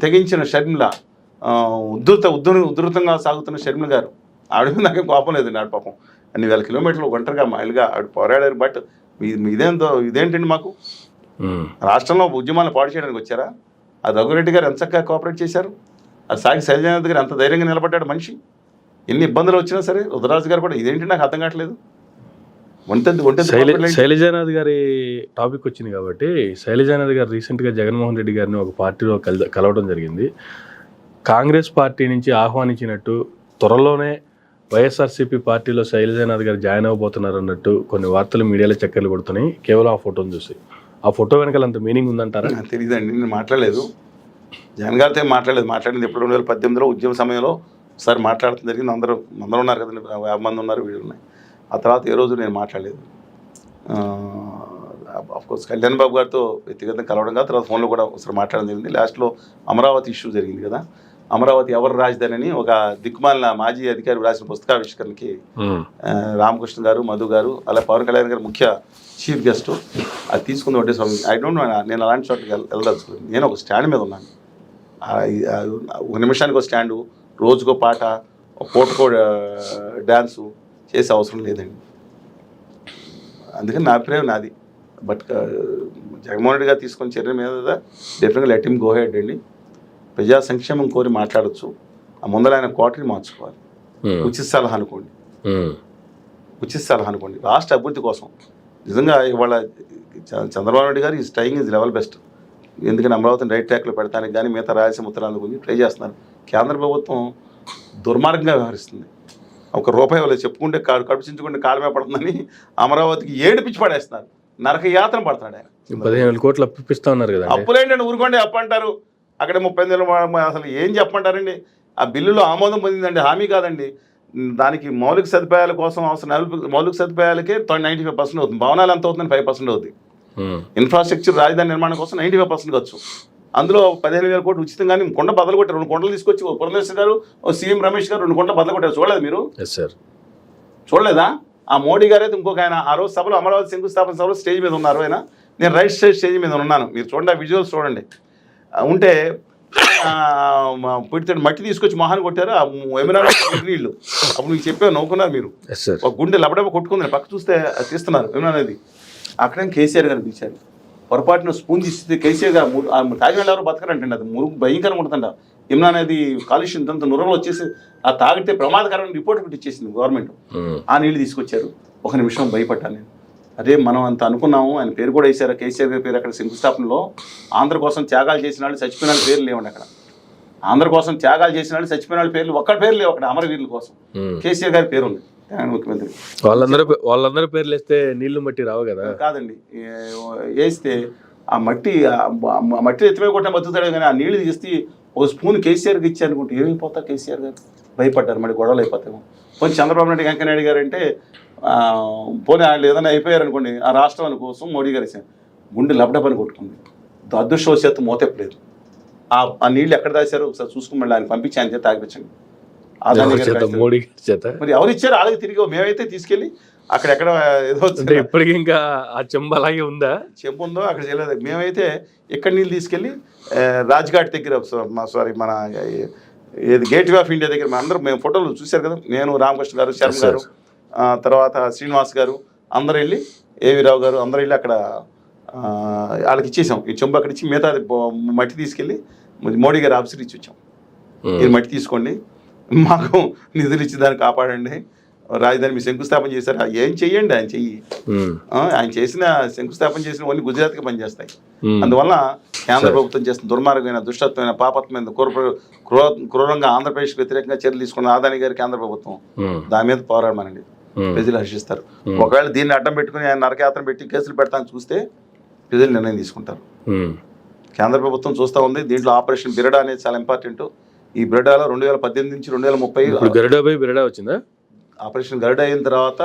తెగించిన షర్మిల ఉధృతంగా సాగుతున్న షర్మిల గారు ఆవిడ మీద నాకేం కోపం లేదు ఆవిడ పాపం అన్ని వేల కిలోమీటర్లు ఒంటరిగా మైలుగా ఆవిడ పోరాడారు బట్ ఇదేంటండి మాకు రాష్ట్రంలో ఉద్యమాలను పాడు చేయడానికి వచ్చారా ఆ రఘురెడ్డి గారు ఎంత చక్కగా కోఆపరేట్ చేశారు అది సాగి శైలజానాథ్ గారు అంత ధైర్యంగా నిలబడ్డాడు మనిషి ఎన్ని ఇబ్బందులు వచ్చినా సరే రుద్రరాజు గారు కూడా ఇదేంటి నాకు అర్థం కావట్లేదు శైలజానాథ్ గారి టాపిక్ వచ్చింది కాబట్టి శైలజానాథ్ గారు రీసెంట్గా జగన్మోహన్ రెడ్డి గారిని ఒక పార్టీలో కలవడం జరిగింది కాంగ్రెస్ పార్టీ నుంచి ఆహ్వానించినట్టు త్వరలోనే వైఎస్ఆర్సీపీ పార్టీలో శైలజానాథ్ గారు జాయిన్ అవ్వబోతున్నారు అన్నట్టు కొన్ని వార్తలు మీడియాలో చక్కర్లు కొడుతున్నాయి కేవలం ఆ ఫోటోని చూసి ఆ ఫోటో వెనకాల అంత మీనింగ్ ఉందంటారా తెలియదండి నేను మాట్లాడలేదు జగన్ గారితో మాట్లాడింది ఎప్పుడు 2018లో ఉద్యమ సమయంలో ఒకసారి మాట్లాడటం జరిగింది అందరూ ఉన్నారు కదండి 50 మంది ఉన్నారు వీళ్ళు ఉన్నాయి ఆ తర్వాత ఏ రోజు నేను మాట్లాడలేదు అఫ్కోర్స్ కళ్యాణ్ బాబు గారితో వ్యక్తిగతంగా కలవడం కాదు తర్వాత ఫోన్లో కూడా ఒకసారి మాట్లాడడం జరిగింది లాస్ట్లో అమరావతి ఇష్యూ జరిగింది కదా అమరావతి ఎవరు రాజధాని అని ఒక దిక్కుమాలిన మాజీ అధికారి రాసిన పుస్తకావిష్కరణకి రామకృష్ణ గారు మధు గారు అలా పవన్ కళ్యాణ్ గారు ముఖ్య చీఫ్ గెస్ట్ అది తీసుకుంది ఒకటే స్వామి ఐ డోంట్ నో నేను అలాంటి చోట్లకి వెళ్ళదలుచుకోలేదు నేను ఒక స్టాండ్ మీద ఉన్నాను ఒక నిమిషానికి ఒక స్టాండు రోజుకో పాట పూటకో డ్యాన్సు చేసే అవసరం లేదండి అందుకని నా అభిప్రాయం నాది బట్ జగన్మోహన్ రెడ్డి గారు తీసుకున్న చర్య మీద డెఫినెట్గా లెట్ హిమ్ గో హెడ్ అండి ప్రజా సంక్షేమం కోరి మాట్లాడచ్చు ఆ ముందర ఆయన కోటని మార్చుకోవాలి ఉచిత సలహా అనుకోండి రాష్ట్ర అభివృద్ధి కోసం నిజంగా ఇవాళ చంద్రబాబు నాయుడు గారు ఈ స్టైయింగ్ ఈజ్ లెవెల్ బెస్ట్ ఎందుకని అమరావతిని రైట్ ట్రాక్లో పెడతానికి కానీ మిగతా రాయలసీమ ఉత్తరాంధ్ర గురించి ట్రై చేస్తున్నారు కేంద్ర ప్రభుత్వం దుర్మార్గంగా వ్యవహరిస్తుంది ఒక రూపాయి వాళ్ళు చెప్పుకుంటే కడుపు చించుకుంటే కాలమే పడుతుందని అమరావతికి ఏడిపించి పడేస్తున్నారు నరక యాత్ర పడుతున్నాడు ఆయన 15,000 కోట్లు అప్పిస్తా ఉన్నారు కదా అప్పులేంటండి ఊరుకోండి అప్పు అంటారు అక్కడ 35,000 అసలు ఏం చెప్పమంటారండి ఆ బిల్లులో ఆమోదం పొందిందండి హామీ కాదండి దానికి మౌలిక సదుపాయాల కోసం అవసరం మౌలిక సదుపాయాలకే 95% అవుతుంది భవనాలు ఎంత అవుతుందని 5% అవుతుంది ఇన్ఫ్రాస్ట్రక్చర్ రాజధాని నిర్మాణం కోసం 95% ఖర్చు అందులో 15,000 కోట్లు ఉచితంగానే కొండ బదలు కొట్టారు 2 కొండలు తీసుకొచ్చి పురంధేశ్వరి గారు సీఎం రమేష్ గారు 2 కొండలు బదలు కొట్టారు చూడలేదు మీరు చూడలేదా ఆ మోడీ గారు అయితే ఇంకొక ఆయన ఆ రోజు సభలో అమరావతి శంకుస్థాపన సభలో స్టేజ్ మీద ఉన్నారు ఆయన నేను రైట్ సైడ్ స్టేజ్ మీద ఉన్నాను మీరు చూడండి ఆ విజువల్స్ చూడండి ఉంటే పిడితే మట్టి తీసుకొచ్చి మొహాన్ని కొట్టారు ఆ ఎమినా నీళ్ళు అప్పుడు మీకు చెప్పాను నవ్వుకున్నారు మీరు ఒక గుండె లబడబ కొట్టుకుంది పక్క చూస్తే తీస్తున్నారు ఎమినా అనేది అక్కడ కేసీఆర్ గారు పిలిచారు పొరపాటున స్పూన్ తీస్తే కేసీఆర్ గారు తాగిన ఎవరు బతకరంటండి అది మురుగు భయంకరంగా ఉంటుందంట ఎమినా అనేది కాలుష్యం ఇంత నురలు వచ్చేసి ఆ తాగితే ప్రమాదకరమైన రిపోర్ట్ పెట్టి ఇచ్చేసింది గవర్నమెంట్ ఆ నీళ్ళు తీసుకొచ్చారు ఒక నిమిషం భయపడ్డాను నేను అదే మనం అంత అనుకున్నాము ఆయన పేరు కూడా వేశారు కేసీఆర్ గారి పేరు అక్కడ శంకుస్థాపనలో ఆంధ్ర కోసం త్యాగాలు చేసిన వాళ్ళు చచ్చిపోయిన వాళ్ళ పేర్లు లేవండి అక్కడ ఆంధ్ర కోసం త్యాగాలు చేసిన వాళ్ళు చచ్చిపోయిన వాళ్ళ పేర్లు ఒక్కడి పేరు లేవు అక్కడ అమరవీరుల కోసం కేసీఆర్ గారి పేరు ఉంది ముఖ్యమంత్రి వాళ్ళందరూ పేర్లు వేస్తే నీళ్లు మట్టి రావు కదా కాదండి వేస్తే ఆ మట్టి ఎత్తిమే కొట్టిన బతుకుతాడు కానీ ఆ నీళ్లు తీసి ఒక స్పూన్ కేసీఆర్కి ఇచ్చి అనుకుంటే ఏమైపోతా కేసీఆర్ గారు భయపడ్డారు మరి గొడవలు అయిపోతాము కొంచెం చంద్రబాబు నాయుడు వెంకయ్యనాయుడు గారు అంటే పోనీ వాళ్ళు ఏదైనా అయిపోయారు అనుకోండి ఆ రాష్ట్రం కోసం మోడీ గారు గుండె లబడపని కొట్టుకుంది అదృష్టవశాత్తు మోతెప్పలేదు ఆ నీళ్ళు ఎక్కడ దాచారు ఒకసారి చూసుకుని మళ్ళీ ఆయన పంపించి ఆయన చేత తాగిపించండి మోడీ చేత మరి ఎవరు ఇచ్చారు వాళ్ళకి తిరిగి మేమైతే తీసుకెళ్ళి అక్కడెక్కడ ఏదో అంటే ఇప్పటికి ఇంకా ఆ చెంబు అలాగే ఉందా? చెంపు ఉందో అక్కడ చేయలేదు. మేమైతే ఎక్కడ నీళ్ళు తీసుకెళ్ళి రాజ్ఘాట్ దగ్గర సారీ మన ఏది గేట్వే ఆఫ్ ఇండియా దగ్గర అందరూ మేము ఫోటోలు చూశారు కదా, నేను రామకృష్ణ గారు, శర్మ గారు, తర్వాత శ్రీనివాస్ గారు అందరూ వెళ్ళి, ఏవి రావు గారు అందరూ వెళ్ళి అక్కడ వాళ్ళకి ఇచ్చేసాం. ఈ చెంబు అక్కడ ఇచ్చి మిగతా మట్టి తీసుకెళ్ళి మోడీ గారి ఆఫీసర్ ఇచ్చి వచ్చాం. మీరు మట్టి తీసుకోండి, మాకు నిధులు ఇచ్చి దాన్ని కాపాడండి, రాజధాని మీరు శంకుస్థాపన చేశారు, ఏం చెయ్యండి, ఆయన చెయ్యి. ఆయన చేసిన శంకుస్థాపన చేసిన ఓన్లీ గుజరాత్కి పనిచేస్తాయి. అందువల్ల కేంద్ర ప్రభుత్వం చేస్తున్న దుర్మార్గమైన, దుష్టత్వమైన, పాపత్వమైన, క్రూరంగా ఆంధ్రప్రదేశ్కి వ్యతిరేకంగా చర్యలు తీసుకున్న అదాని గారి కేంద్ర ప్రభుత్వం, దాని మీద పోరాడమనండి, ప్రజలు హర్షిస్తారు. ఒకవేళ దీన్ని అడ్డం పెట్టుకుని ఆయన నరకయాత్ర పెట్టి కేసులు పెడతానికి చూస్తే ప్రజలు నిర్ణయం తీసుకుంటారు. కేంద్ర ప్రభుత్వం చూస్తూ ఉంది. దీంట్లో ఆపరేషన్ బిరడా అనేది చాలా ఇంపార్టెంట్. ఈ బిరడాలో 2018 నుంచి 2030 వచ్చిందా? ఆపరేషన్ గరుడ అయిన తర్వాత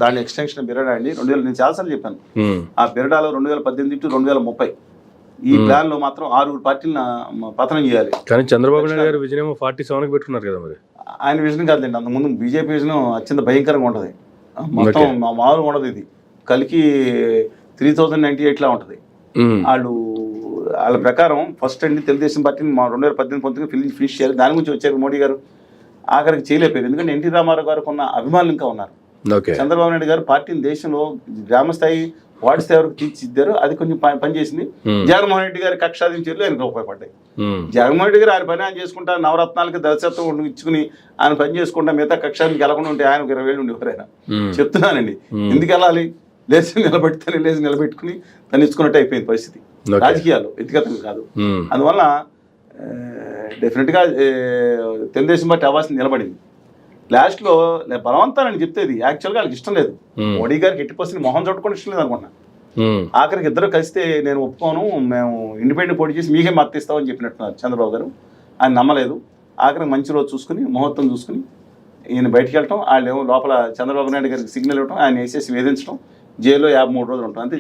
దాని ఎక్స్టెన్షన్ బిరడా అండి. నేను చాలాసార్లు చెప్పాను, ఆ బిరడాలో 2018 టు 2030 ఈ ప్లాన్ లో మాత్రం 6 పార్టీలను పతనం చేయాలి. కానీ చంద్రబాబు నాయుడు గారు విజన్ 47కి పెట్టుకున్నారు కదా మరి. ఆయన విజన్ కాదులేండి, అంతకుముందు బీజేపీ విజన్ అత్యంత భయంకరంగా ఉంటుంది. మొత్తం మామూలుగా ఉండదు. ఇది కలికి 3098 లా ఉంటుంది. వాళ్ళ ప్రకారం ఫస్ట్ అండి తెలుగుదేశం పార్టీని 2018 ఫినిష్ చేయాలి. దాని గురించి వచ్చారు మోడీ గారు, ఆఖరికి చేయలేకపోయారు. ఎందుకంటే ఎన్టీ రామారావు గారికి ఉన్న అభిమానులు ఇంకా ఉన్నారు. చంద్రబాబు నాయుడు గారు పార్టీని దేశంలో గ్రామస్థాయి వార్డు స్థాయి వరకు తీర్చిదిద్దారు. అది కొంచెం పనిచేసింది. జగన్మోహన్ రెడ్డి గారి కక్షాదించే చర్యలు ఆయనకు ఉపయోగపడ్డాయి. జగన్మోహన్ రెడ్డి గారు ఆయన పని ఆయన చేసుకుంటా, నవరత్నాలకి దర్శకత్వం ఇచ్చుకుని ఆయన పని చేసుకుంటా మిగతా కక్షానికి వెళ్ళకుండా ఉంటే ఆయన 20,000 ఉండి ఎవరైనా చెప్తున్నానండి. ఎందుకు వెళ్ళాలి? లేచి నిలబెట్టుకుని తను ఇచ్చుకున్నట్టు అయిపోయింది పరిస్థితి. రాజకీయాలు వ్యక్తిగతంగా కాదు. అందువల్ల డెఫినెట్గా తెలుగుదేశం పార్టీ అవ్వాల్సింది నిలబడింది. లాస్ట్లో బలవంతానని చెప్తేది యాక్చువల్గా వాళ్ళకి ఇష్టం లేదు. మోడీ గారికి 80% మొహం చూడకుండా ఇష్టం లేదు అనుకున్నా. ఆఖరికి ఇద్దరు కలిస్తే నేను ఒప్పుకోను, మేము ఇండిపెండెంట్ పోటీ చేసి మీకే మద్దతు ఇస్తామని చెప్పినట్టున్నారు చంద్రబాబు గారు. ఆయన నమ్మలేదు. ఆఖరికి మంచి రోజు చూసుకుని, ముహూర్తం చూసుకుని ఈయన బయటికి వెళ్ళటం, వాళ్ళు ఏమో లోపల చంద్రబాబు నాయుడు గారికి సిగ్నల్ ఇవ్వటం, ఆయన వేసేసి వేధించడం, జైల్లో 53 రోజులు ఉంటాం. అంతే.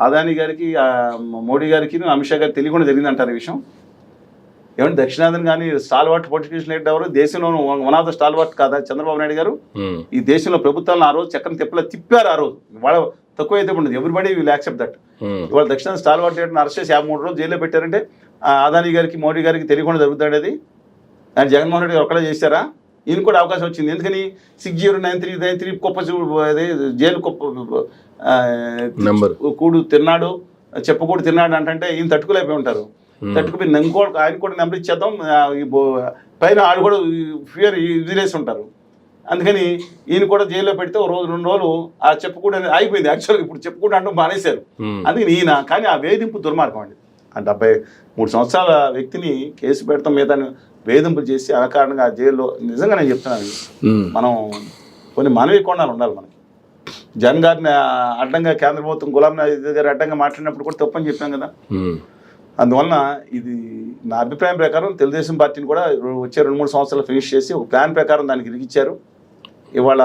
అదాని గారికి, మోడీ గారికి, అమిత్ షా గారికి తెలియకుండా జరిగిందంటారు ఈ విషయం. ఏమంటే దక్షిణాదిని కానీ స్టాల్వార్ట్ పొలిటిషియన్ లీడర్ ఎవరు? దేశంలో వన్ ఆఫ్ ద స్టాల్వార్ట్ కాదా చంద్రబాబు నాయుడు గారు? ఈ దేశంలో ప్రభుత్వాలను ఆ రోజు చక్కని తిప్పలా తిప్పారు. ఆ రోజు వాళ్ళ తక్కువ అయితే ఉండదు. Everybody will accept that. ఇవాళ దక్షిణాది స్టాల్వార్ట్ లీడర్ని అరెస్ట్ చేసి 53 రోజులు జైల్లో పెట్టారంటే అదాని గారికి, మోడీ గారికి తెలియకుండా జరుగుతాడు. అది దాన్ని జగన్మోహన్ రెడ్డి గారు ఒక్కడే చేశారా? ఈయన కూడా అవకాశం వచ్చింది. ఎందుకని 609393 కుప్ప జైలు కూడు తిన్నాడు, చెప్పకూడు తిన్నాడు అంటే ఈయన తట్టుకోలేకపోయి ఉంటారు. తట్టుకుపోయి ఆయన కూడా నెంబర్ ఇచ్చేద్దాం, పైన ఆడు కూడా ఫియర్ విజిలేసి ఉంటారు. అందుకని ఈయన కూడా జైల్లో పెడితే 1 రోజు 2 రోజులు ఆ చెప్పుకూడు అనేది అయిపోయింది. యాక్చువల్గా ఇప్పుడు చెప్పుకూడు అంటూ మానేశారు. అందుకని ఈయన కానీ ఆ వేధింపు దుర్మార్గం అండి. ఆ 73 సంవత్సరాల వ్యక్తిని కేసు పెడతాం మీద వేధింపులు చేసి అనకారణంగా ఆ జైల్లో నిజంగా నేను చెప్తున్నాను, మనం కొన్ని మానవీయ కోణాలు ఉండాలి మనకి. జగన్ గారిని అడ్డంగా కేంద్ర ప్రభుత్వం గులాం నబీ గారు అడ్డంగా మాట్లాడినప్పుడు కూడా తప్పని చెప్పాం కదా. అందువలన ఇది నా అభిప్రాయం ప్రకారం తెలుగుదేశం పార్టీని కూడా వచ్చే 2-3 సంవత్సరాలు ఫినిష్ చేసి ఒక ప్లాన్ ప్రకారం దానికి ఇరిగిచ్చారు. ఇవాళ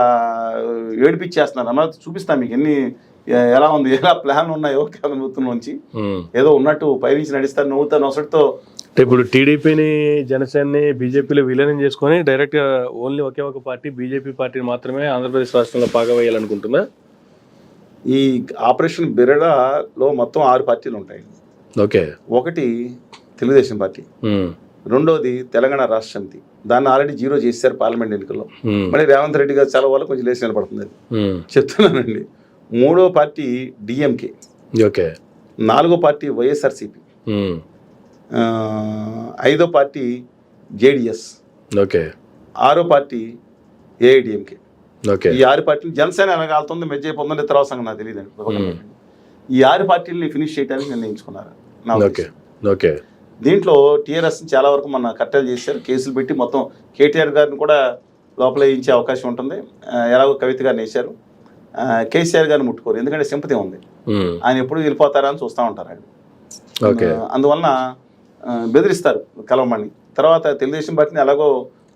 ఏడిపించేస్తున్నారు. అన్నది చూపిస్తాను మీకు ఎలా ఉంది, ఎలా ప్లాన్ ఉన్నాయో కేంద్ర ప్రభుత్వం నుంచి. ఏదో ఉన్నట్టు పైనుంచి నడుస్తారు, నవ్వుతాను నొసటితో. ఇప్పుడు టీడీపీని, జనసేనని బీజేపీలో విలీనం చేసుకొని డైరెక్ట్గా ఓన్లీ ఒకే ఒక పార్టీ బీజేపీ పార్టీని మాత్రమే ఆంధ్రప్రదేశ్ రాష్ట్రంలో పాగవేయాలనుకుంటున్నా. ఈ ఆపరేషన్ బిరడాలో మొత్తం 6 పార్టీలు ఉంటాయి. ఓకే. ఒకటి తెలుగుదేశం పార్టీ, రెండోది తెలంగాణ రాష్ట్ర సమితి. దాన్ని ఆల్రెడీ 0 చేశారు పార్లమెంట్ ఎన్నికల్లో. మళ్ళీ రేవంత్ రెడ్డి గారు చాలా వల్ల కొంచెం లేచి నిలబడుతుంది చెప్తున్నానండి. మూడో పార్టీ డిఎంకే. ఓకే. 4వ పార్టీ వైఎస్ఆర్సిపి. 5వ పార్టీ జేడిఎస్. ఓకే. 6వ పార్టీ ఏఐడిఎంకే. ఓకే. ఈ 6 పార్టీలు జనసేన ఎలాగలుతుంది మెజ్జే పొందండి తర్వాత సంగతి నాకు తెలియదండి. ఈ 6 పార్టీలని ఫినిష్ చేయడానికి నిర్ణయించుకున్నారు. ఓకే. దీంట్లో టీఆర్ఎస్ చాలా వరకు మన కట్టెలు చేశారు, కేసులు పెట్టి మొత్తం కేటీఆర్ గారిని కూడా లోపల వేయించే అవకాశం ఉంటుంది. ఎలాగో కవిత గారిని వేశారు, కేసీఆర్ గారిని ముట్టుకోరు. ఎందుకంటే సింపతి ఉంది, ఆయన ఎప్పుడు వెళ్ళిపోతారా అని చూస్తూ ఉంటారు ఆయన. అందువలన బెదిరిస్తారు కలవమని. తర్వాత తెలుగుదేశం పార్టీని ఎలాగో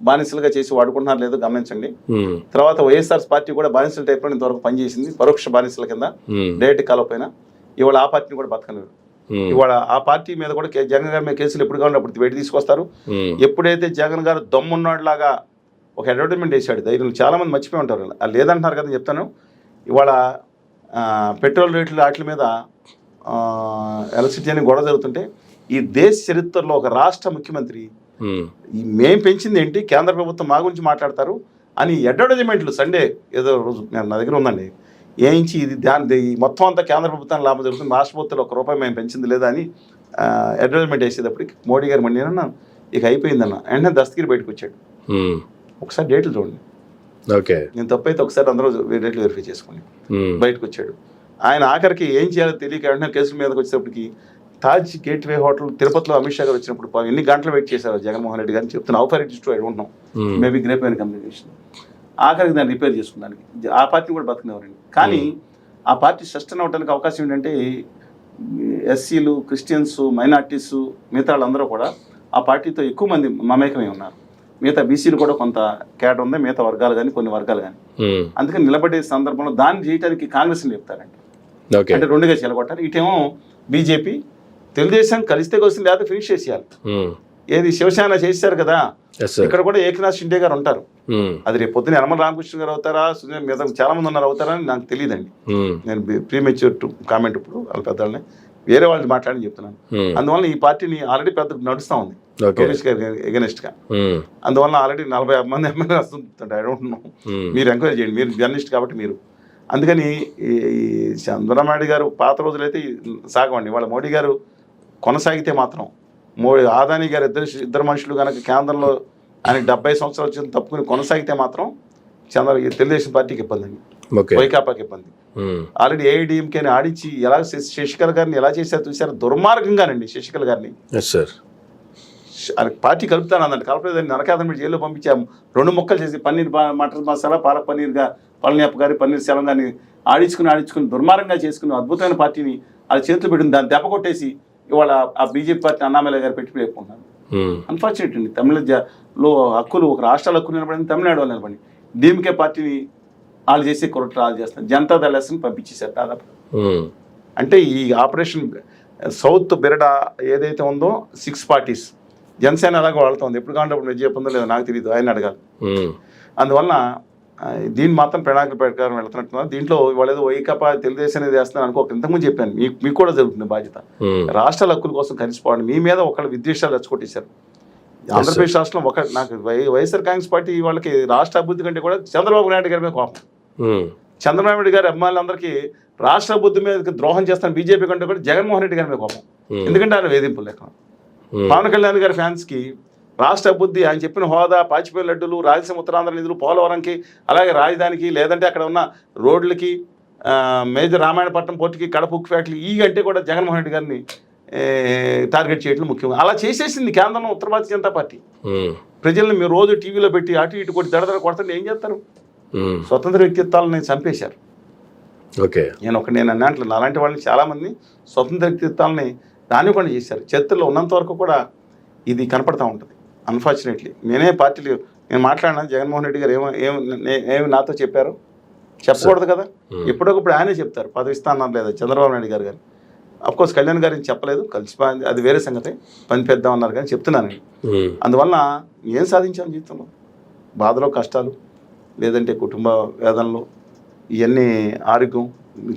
బానిసలుగా చేసి వాడుకుంటున్నారు లేదో గమనించండి. తర్వాత వైఎస్ఆర్ పార్టీ కూడా బానిసల టైప్లో ఇంతవరకు పనిచేసింది, పరోక్ష బానిసల కింద డైరెక్ట్ కలవపోయినా. ఇవాళ ఆ పార్టీని కూడా బతకలేరు. ఇవాళ ఆ పార్టీ మీద కూడా జగన్ గారి మీద కేసులు ఎప్పుడు కావాలి అప్పుడు బయట తీసుకొస్తారు. ఎప్పుడైతే జగన్ గారు దమ్మున్నాడులాగా ఒక అడ్వర్టైజ్మెంట్ వేసాడు ధైర్యం. చాలామంది మర్చిపోయి ఉంటారు, అది లేదంటున్నారు కదా చెప్తాను. ఇవాళ పెట్రోల్ రేట్లు వాటి మీద ఎలక్ట్రిసిటీ అని గొడవ జరుగుతుంటే ఈ దేశ చరిత్రలో ఒక రాష్ట్ర ముఖ్యమంత్రి మేం పెంచింది ఏంటి, కేంద్ర ప్రభుత్వం మా గురించి మాట్లాడతారు అని అడ్వర్టైజ్మెంట్లు సండే ఏదో రోజు నా దగ్గర ఉందండి వేయించి ఇది మొత్తం అంతా కేంద్ర ప్రభుత్వానికి లాభం జరుగుతుంది, రాష్ట్ర ప్రభుత్వం ₹1 మేము పెంచింది లేదా అని అడ్వర్టైజ్మెంట్ వేసేటప్పటికి మోడీ గారు మళ్ళీ అన్న ఇక అయిపోయిందన్న వెంటనే దస్తగిరి బయటకు వచ్చాడు. ఒకసారి డేట్లు చూడండి, ఓకే నేను తప్పైతే ఒకసారి అందరూ డేట్లు వెరిఫై చేసుకుని బయటకు వచ్చాడు. ఆయన ఆఖరికి ఏం చేయాలో తెలియక వెంటనే కేసుల మీదకి వచ్చేటప్పటికి తాజ్ గేట్వే హోటల్ తిరుపతిలో అమిత్ షా గారు వచ్చినప్పుడు ఎన్ని గంటలు వెయిట్ చేశారు జగన్మోహన్ రెడ్డి గారిని చెప్తున్నా. How far it is to I don't know, maybe గ్రేప్ అయిన కమ్యూనికేషన్. ఆఖరికి దాన్ని రిపేర్ చేసుకున్నానికి ఆ పార్టీని కూడా బతికినవారండి. కానీ ఆ పార్టీ సస్టైన్ అవడానికి అవకాశం ఏంటంటే ఎస్సీలు, క్రిస్టియన్స్, మైనార్టీస్, మిగతా వాళ్ళందరూ కూడా ఆ పార్టీతో ఎక్కువ మంది మమేకమై ఉన్నారు. మిగతా బీసీలు కూడా కొంత కేటర్ ఉంది, మిగతా వర్గాలు కానీ కొన్ని వర్గాలు కానీ. అందుకని నిలబడే సందర్భంలో దాన్ని చేయడానికి కాంగ్రెస్ని చెప్తారండి. అంటే రెండుగా చెలగొట్టారు. ఇటేమో బీజేపీ తెలుగుదేశం కలిస్తే వస్తుంది, లేకపోతే ఫినిష్ చేసేయాలి. ఏది శివసేన చేశారు కదా, ఇక్కడ కూడా ఏకనాథ్ షిండే గారు ఉంటారు. అది రేపు పొద్దున యనమల రామకృష్ణ గారు అవుతారా, మిగతా చాలా మంది ఉన్నారు అవుతారని నాకు తెలియదండి. నేను ప్రీమెచ్యూర్ కామెంట్ ఇప్పుడు వాళ్ళ పెద్దవాళ్ళని వేరే వాళ్ళు మాట్లాడి చెప్తున్నాను. అందువల్ల ఈ పార్టీని ఆల్రెడీ పెద్ద నడుస్తూ ఉంది ఎగనెస్ట్ గా. అందువల్ల ఆల్రెడీ 40 మంది ఎమ్మెల్యే వస్తుంటారు. ఐ డోంట్ నో, మీరు ఎంక్వైరీ చేయండి, మీరు జర్నలిస్ట్ కాబట్టి మీరు. అందుకని ఈ చంద్రబాబు గారు పాత రోజులైతే సాగమండి. వాళ్ళ మోడీ గారు కొనసాగితే మాత్రం ఆదాని గారు ఇద్దరు మనుషులు కనుక కేంద్రంలో ఆయన 70 సంవత్సరాలు వచ్చిన తప్పుకుని కొనసాగితే మాత్రం తెలుగుదేశం పార్టీకి ఇబ్బంది అండి, వైకాపాకి ఇబ్బంది. ఆల్రెడీ ఏఐడిఎంకేని ఆడించి ఎలా శశికళ గారిని ఎలా చేశారు చూసారు, దుర్మార్గంగానండి. శశికళ గారిని పార్టీ కలుపుతానందండి, కలపలేదని నరకాదం మీద జైల్లో పంపించాము. 2 ముక్కలు చేసి పన్నీర్ మటర్ మసాలా, పాలక్ పన్నీర్గా పళనియప్ప గారి పన్నీర్ సెలం గారిని ఆడించుకుని దుర్మార్గంగా చేసుకుని అద్భుతమైన పార్టీని అది చేతులు పెట్టింది. దాన్ని దెబ్బ కొట్టేసి ఇవాళ ఆ బీజేపీ పార్టీ అన్నామలై గారు పెట్టి వేపుకున్నారు. అన్ఫార్చునేట్ అండి. తమిళలో హక్కులు, ఒక రాష్ట్రాల హక్కులు నిలబడింది, తమిళనాడు వాళ్ళు నిలబడి డీఎంకే పార్టీని వాళ్ళు చేసే కొరట వాళ్ళు చేస్తారు. జనతా దళాన్ని పంపించేశారు దాదాపు. అంటే ఈ ఆపరేషన్ సౌత్ బెరడా ఏదైతే ఉందో 6 పార్టీస్, జనసేన అలాగే వాడుతుంది. ఎప్పుడు కావాలంటే అప్పుడు విజయ పొందో లేదో నాకు తెలియదు, ఆయన అడగాలి. అందువల్ల దీన్ని మాత్రం ప్రణాళిక ప్రకారం వెళ్తున్నట్టున్నారు. దీంట్లో ఇవాళ ఏదో వైకాపా తెలుగుదేశం అనేది చేస్తున్నారు అనుకో, ఇంతకుముందు చెప్పాను మీకు కూడా జరుగుతుంది బాధ్యత. రాష్ట్రాల హక్కుల కోసం కలిసిపోవడం, మీ మీద ఒకళ్ళు విద్వేషాలు రెచ్చగొట్టేశారు. ఆంధ్రప్రదేశ్ రాష్ట్రం నాకు వైఎస్ఆర్ కాంగ్రెస్ పార్టీ వాళ్ళకి రాష్ట్ర అభివృద్ధి కంటే కూడా చంద్రబాబు నాయుడు గారి మీద కోపం. చంద్రబాబు నాయుడు గారి అభిమానులందరికీ రాష్ట్ర అభివృద్ధి మీద ద్రోహం చేస్తాను బీజేపీ కంటే కూడా జగన్మోహన్ రెడ్డి గారి మీద కోపం. ఎందుకంటే ఆయన వేధింపులు లేక. పవన్ కళ్యాణ్ గారి ఫ్యాన్స్కి రాష్ట్ర అభివృద్ధి, ఆయన చెప్పిన హోదా, పాచిపోయి లడ్డులు, రాయలసీమ ఉత్తరాంధ్ర నిధులు, పోలవరంకి, అలాగే రాజధానికి, లేదంటే అక్కడ ఉన్న రోడ్లకి, మేజర్ రామాయణపట్నం పోర్టుకి, కడప ఉక్కు ఫ్యాక్టరీ, ఈ అంటే కూడా జగన్మోహన్ రెడ్డి గారిని టార్గెట్ చేయడం ముఖ్యంగా. అలా చేసేసింది కేంద్రంలో ఉత్తర భారతీయ జనతా పార్టీ. ప్రజల్ని మీరు రోజు టీవీలో పెట్టి అటు ఇటు కొట్టి దడదడ కొడుతుంటే ఏం చేస్తారు? స్వతంత్ర వ్యక్తిత్వాలను చంపేశారు. నేను అన్నట్లు అలాంటి వాళ్ళని చాలామంది స్వతంత్ర వ్యక్తిత్వాలని రానివ్వకుండా చేశారు. చరిత్రలో ఉన్నంత వరకు కూడా ఇది కనపడతా ఉంటుంది. అన్ఫార్చునేట్లీ నేను మాట్లాడినా జగన్మోహన్ రెడ్డి గారు ఏమి నాతో చెప్పారు చెప్పకూడదు కదా, ఎప్పుడొకప్పుడు ఆయనే చెప్తారు పదవి ఇస్తానన్నారు లేదా చంద్రబాబు నాయుడు గారు కానీ. అఫ్కోర్స్ కళ్యాణ్ గారిని చెప్పలేదు, కలిసిపోయింది, అది వేరే సంగతి, పని పెద్దామన్నారు కానీ చెప్తున్నాను. అందువల్ల ఏం సాధించాం జీవితంలో? బాధలో, కష్టాలు, లేదంటే కుటుంబ వేదనలు, ఇవన్నీ ఆరోగ్యం